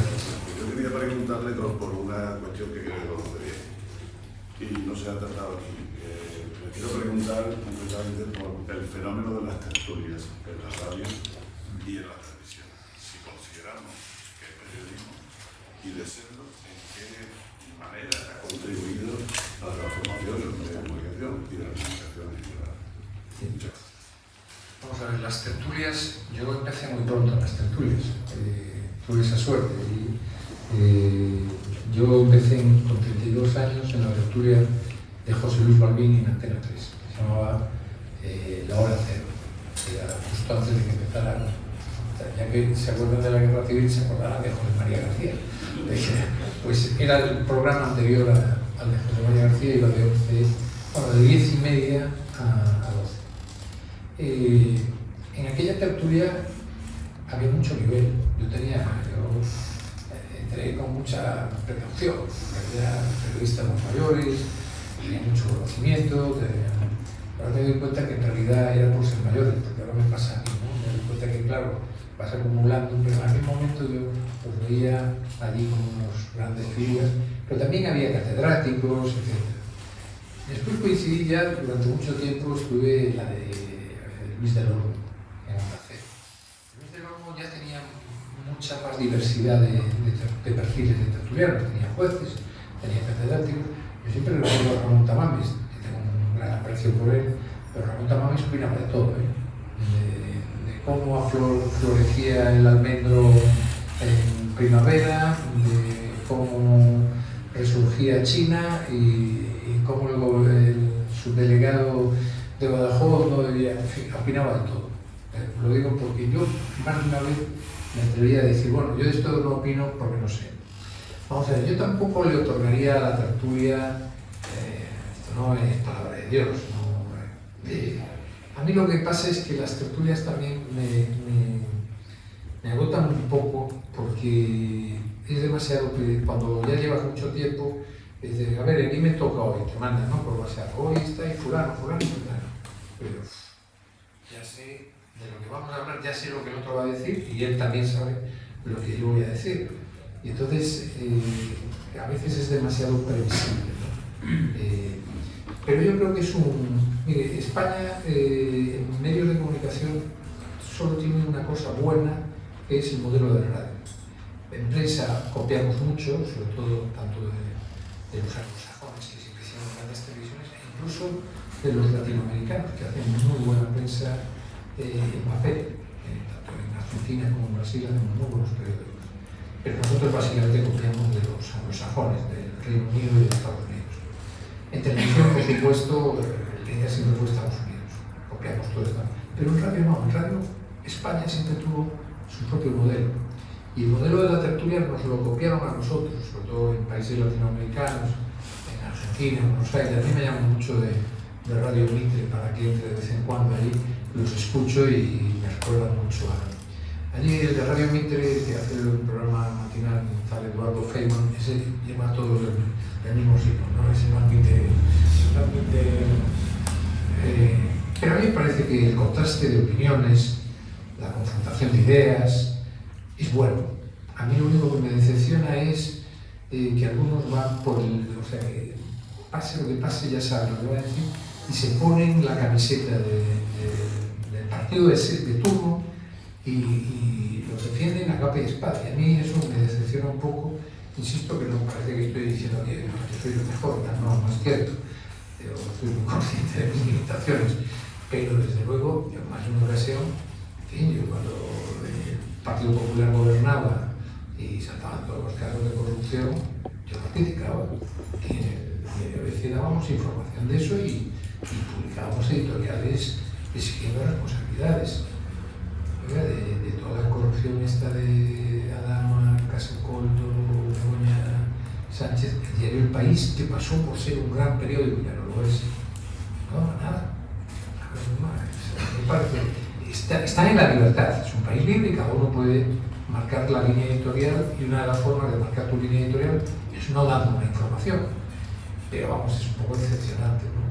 [SPEAKER 10] Yo quería preguntarle por una cuestión que creo que conoce bien y no se ha tratado aquí. Le quiero preguntar concretamente por el fenómeno de las tertulias en la radio y en la televisión. Si consideramos que el periodismo, y de serlo, en qué manera ha contribuido a la transformación de los medios de comunicación y de la comunicación en general. Muchas gracias.
[SPEAKER 3] Vamos a ver, las tertulias, yo empecé muy pronto en las tertulias, tuve esa suerte. Yo empecé con 32 años en la tertulia de José Luis Balbín en Antena 3, que se llamaba La Hora Cero, que era justo antes de que empezara, ya que se acuerdan de la Guerra Civil, se acordarán de José María García. Pues era el programa anterior al de José María García, iba de 10:30 a 12. En aquella tertulia había mucho nivel. Yo entré con mucha precaución. Había periodistas más mayores, tenía mucho conocimiento. Ahora me doy cuenta que en realidad era por ser mayores, porque ahora me pasa a mí, ¿no? Me doy cuenta que, claro, vas acumulando, pero en aquel momento yo los veía allí como unos grandes figuras, pero también había catedráticos, etc. Después coincidí ya, durante mucho tiempo estuve en la de Luis del Olmo, en Onda Cero. Luis del Olmo ya tenía mucha más diversidad de perfiles de tertulianos, tenía jueces, tenía catedráticos. Yo siempre recuerdo a Ramón Tamames, que tengo un gran aprecio por él, pero Ramón Tamames opinaba de todo, de cómo florecía el almendro en primavera, de cómo resurgía China y cómo el subdelegado de Badajoz no debía, en fin, opinaba de todo. Lo digo porque yo más de una vez me atrevería a decir, bueno, yo de esto no opino porque no sé. Vamos a ver, yo tampoco le otorgaría a la tertulia, esto no es palabra de Dios, a mí lo que pasa es que las tertulias también me agotan un poco porque es demasiado, cuando ya llevas mucho tiempo, es de, a ver, aquí me toca hoy, te mandan, ¿no? Por WhatsApp, hoy está ahí fulano, pero ya sé de lo que vamos a hablar, ya sé lo que el otro va a decir y él también sabe lo que yo voy a decir. Y entonces, a veces es demasiado previsible, ¿no? Pero yo creo que es Mire, España, en medios de comunicación, solo tiene una cosa buena, que es el modelo de la radio. En prensa copiamos mucho, sobre todo tanto de los anglosajones que siempre hicieron grandes televisiones, e incluso de los latinoamericanos, que hacen muy buena prensa en papel. Tanto en Argentina como en Brasil hacen muy buenos periódicos. Pero nosotros básicamente copiamos de los anglosajones, del Reino Unido y de Estados Unidos. En televisión, por supuesto, la línea siempre fue Estados Unidos. Copiamos todo esto. Pero en radio no. En radio España siempre tuvo su propio modelo. Y el modelo de la tertulia nos lo copiaron a nosotros, sobre todo en países latinoamericanos, en Argentina, en Buenos Aires. A mí me llama mucho de Radio Mitre para que entre de vez en cuando allí, los escucho y me recuerdan mucho a... Allí el de Radio Mitre, que hace el programa matinal, tal Eduardo Feynman, ese lleva todos el mismo signo, ¿no? Es un ambiente pero a mí me parece que el contraste de opiniones, la confrontación de ideas, es bueno. A mí lo único que me decepciona es que algunos van por o sea, que pase lo que pase, ya saben lo que voy a decir, y se ponen la camiseta del partido de turno y lo defienden a capa y espada. Y a mí eso me decepciona un poco. Insisto que no parece que estoy diciendo que soy lo mejor, no es cierto. Yo soy muy consciente de mis limitaciones, pero desde luego, yo más de una ocasión, en fin, yo cuando el Partido Popular gobernaba y saltaban todos los casos de corrupción, yo lo criticaba. Y a veces dábamos información de eso y publicábamos editoriales exigiendo responsabilidades. Oiga, de toda la corrupción esta de Adama, Casacoldo, Begoña Sánchez, el diario El País, que pasó por ser un gran periódico, ya no lo es. No, nada. Me parece, está en la libertad, es un país libre y cada uno puede marcar la línea editorial, y una de las formas de marcar tu línea editorial es no dando una información. Pero vamos, es un poco decepcionante, ¿no?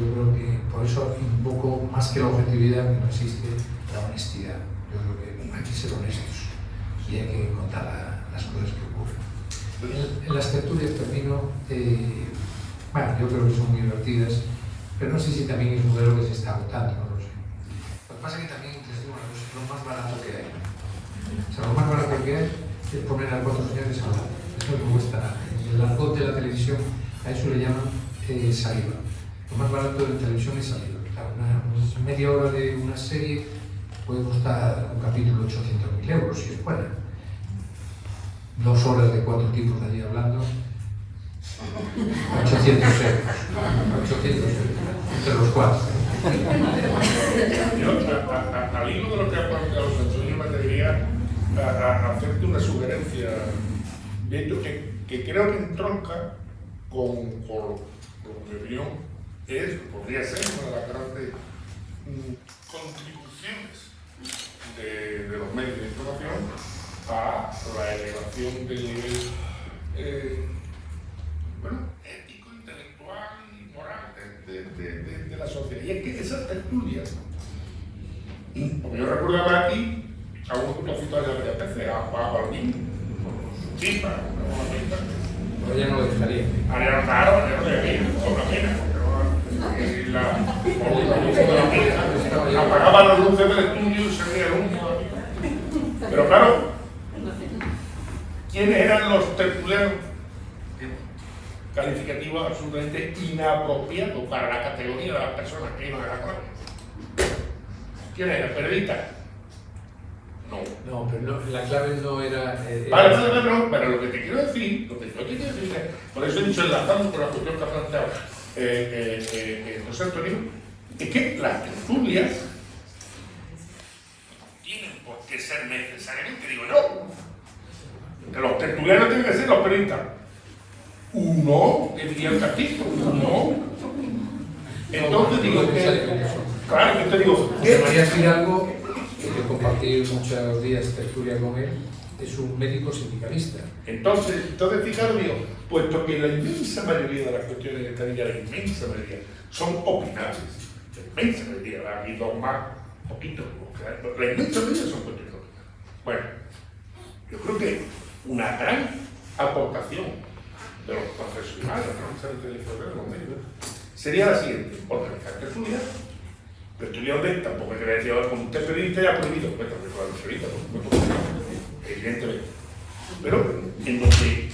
[SPEAKER 3] Yo creo que por eso invoco más que la objetividad, que no existe, la honestidad. Yo creo que hay que ser honestos y hay que contar las cosas que ocurren. En las tertulias termino, bueno, yo creo que son muy divertidas, pero no sé si también es un modelo que se está agotando, no lo sé. Lo que pasa es que también les digo una cosa, es lo más barato que hay. O sea, lo más barato que hay es poner a 4 señores a hablar. Eso es lo que cuesta. En el argot de la televisión a eso le llaman saliva. Lo más barato de la televisión es saliva. Una media hora de una serie puede costar un capítulo 800.000 euros, si es buena. 2 horas de 4 tipos de allí hablando, 800 euros. 800 euros, entre los 4.
[SPEAKER 2] Yo, al hilo de lo que ha planteado Sancho, yo me atrevería a hacerte una sugerencia, de hecho, que creo que entronca con mi opinión, podría ser una de las grandes contribuciones de los medios de información a la elevación del nivel ético, intelectual y moral de la sociedad. Y es que esas tertulias, como yo recuerdo aquí, a uno que lo citó ya varias veces, a Balbín, su chifa, una pinta.
[SPEAKER 3] Pero ya no lo dejaría.
[SPEAKER 2] Claro, ya no dejaría, una pena. Apagaba las luces del estudio y se veía el humo. Pero claro, ¿quiénes eran los tertulianos? Calificativos absolutamente inapropiados para la categoría de las personas que iban a la clave. ¿Quiénes eran? ¿Periodistas? No.
[SPEAKER 3] Pero no, la clave no era...
[SPEAKER 2] Vale, pero lo que te quiero decir, es, por eso he dicho enlazando por la cuestión que ha planteado José Antonio, es que las tertulias no tienen por qué ser necesariamente, digo yo, que los tertulianos tienen que ser los periodistas. Uno, que diría el Castillo, uno. Entonces digo que... Claro, yo te digo...
[SPEAKER 3] José María Fidalgo, que compartí muchos días tertulia con él, es un médico sindicalista.
[SPEAKER 2] Entonces fijaros, digo, puesto que la inmensa mayoría de las cuestiones que están ya, la inmensa mayoría, son opinables, la inmensa mayoría, aquí dos más, poquitos, la inmensa mayoría son cuestiones opinables. Bueno, yo creo que una gran aportación de los profesionales, de los medios, sería la siguiente: organizar tertulias, donde tampoco hay que decir, como usted es periodista ya prohibido, pues también para los periodistas, evidentemente, pero en donde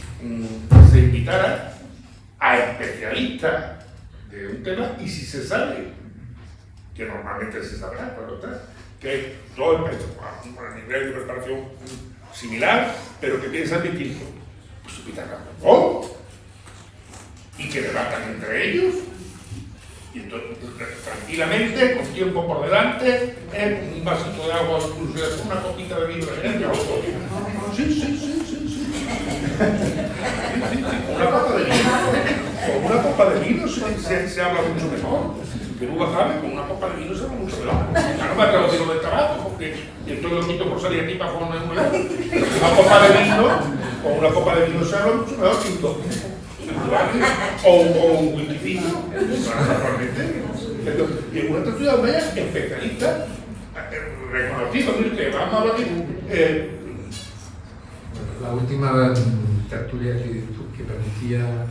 [SPEAKER 2] se invitara a especialistas de un tema, y si se sabe, que normalmente se sabrá, pero está, que todo el peso, a nivel de preparación similar, pero que piensan distinto, pues invitarla y que debatan entre ellos. Y entonces, tranquilamente, con tiempo por delante, un vasito de agua, incluso una copita de vino. Sí. Con una copa de vino se habla mucho mejor. Que uva sabe, con una copa de vino se habla mucho mejor. Ya no me atrevo a decirlo del tabaco, porque esto lo quito por salir aquí para formar un lado. Pero con una copa de vino se habla mucho mejor que un dos. O un wikifín, normalmente. Y en una tertulia donde haya especialistas reconocidos, que vamos a hablar de...
[SPEAKER 3] La última tertulia que permitía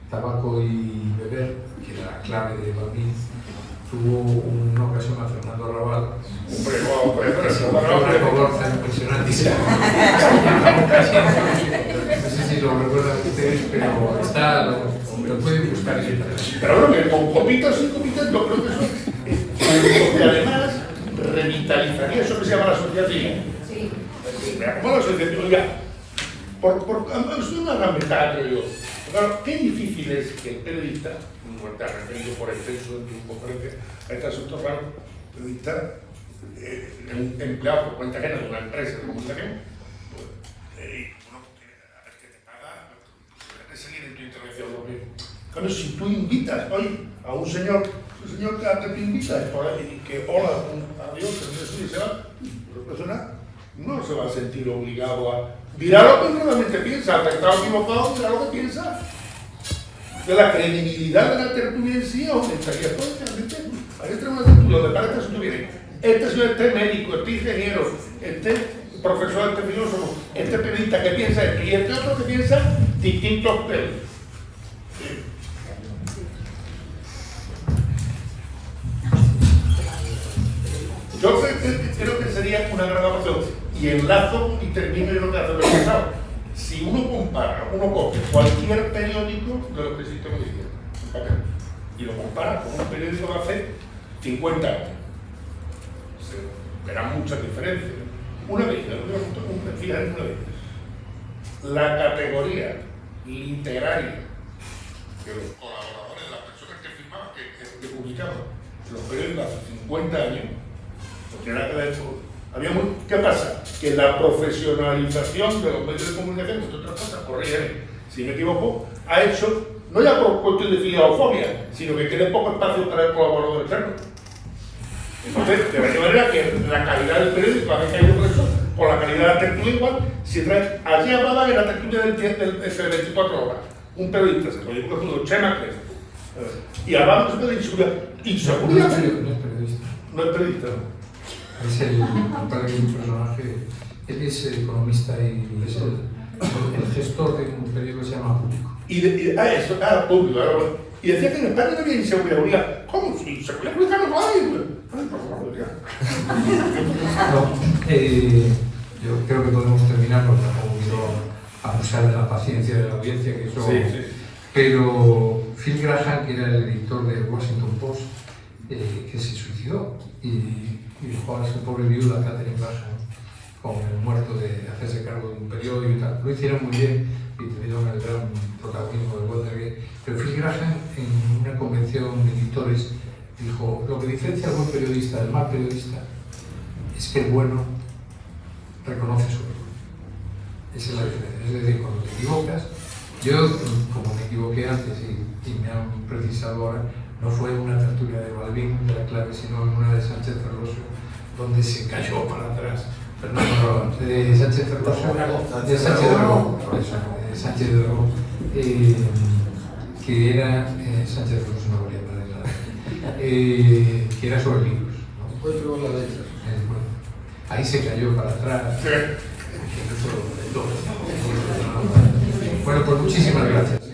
[SPEAKER 3] tabaco y beber, que era la clave de Balbín, tuvo una ocasión a Fernando Arrabal. Una cogorza impresionante. No sé si lo recuerdan ustedes, pero está, lo pueden buscar en internet.
[SPEAKER 2] Pero bueno, que con copitas y copitas yo creo que eso, porque además revitalizaría eso que se llama la sociedad civil. Sí. ¿Cómo la sociedad civil? Es una gran ventaja, creo yo. Claro, qué difícil es que el periodista, no te has referido por extenso en tu conferencia a este asunto raro, periodista empleado por cuenta ajena de una empresa de comunicación, y uno que te paga, Claro, si tú invitas hoy a un señor que te invita por ahí, que hola, adiós, y se va, la persona no se va a sentir obligado a... Dirá lo que realmente piensa, está equivocado, dirá lo que piensa. De la credibilidad de la tertulia en sí aumentaría realmente. Ahí entra una tertulia donde para que se tuviera este señor, este médico, este ingeniero, este profesor, este filósofo, este periodista que piensa esto y este otro que piensa distintos pelos. Yo creo que sería una gran aportación. Y enlazo y termino yo lo que hace el pasado. Si uno compara, uno coge cualquier periódico de los que existen hoy en día y lo compara con un periódico de hace 50 años, se verán muchas diferencias. Una de ellas, fíjate una de ellas, la categoría literaria de los colaboradores, las personas que firmaban, que publicaban los periódicos hace 50 años, no tiene nada que ver con... ¿Qué pasa? Que la profesionalización de los medios de comunicación, entre otras cosas, corrígeme si me equivoco, ha hecho, no ya por cuestión de filiofobia, sino que tiene poco espacio para el colaborador externo. Entonces, de la misma manera que la calidad del periódico ha caído por eso, por la calidad de la tertulia igual, si trae, allí hablaba en la tertulia del 24 horas, un periodista, se puede decir, Chema Crespo, y hablamos de inseguridad. ¿Inseguridad?
[SPEAKER 3] No es periodista.
[SPEAKER 2] No es periodista, no.
[SPEAKER 3] Es el padre de un personaje, él es economista y es el gestor de un periódico que se llama Público.
[SPEAKER 2] Público. Y decía que en España no había inseguridad. ¿Cómo? Si inseguridad pública no hay.
[SPEAKER 3] Yo creo que podemos terminar porque tampoco quiero abusar de la paciencia de la audiencia, que eso...
[SPEAKER 2] Sí.
[SPEAKER 3] Pero Phil Graham, que era el editor del Washington Post, que se suicidó y dejó a su pobre viuda Catherine Graham con el muerto de hacerse cargo de un periódico y tal. Lo hicieron muy bien y tuvieron el gran protagonismo de Watergate. Pero Phil Graham, en una convención de editores, dijo: lo que diferencia al buen periodista del mal periodista es que el bueno reconoce su error. Esa es la diferencia. Es decir, cuando te equivocas, yo, como me equivoqué antes y me han precisado ahora, no fue una tertulia de Balbín de la clave, sino en una de Sánchez Ferroso, donde se cayó para atrás. Fernando Roa, de Sánchez Ferroso, de Sánchez de Dragón, por eso, de Sánchez de Dragón, que era Sánchez de Ferroso, no valía para nada, que era sobre libros, ¿no? Bueno, ahí se cayó para atrás. Bueno, pues muchísimas gracias.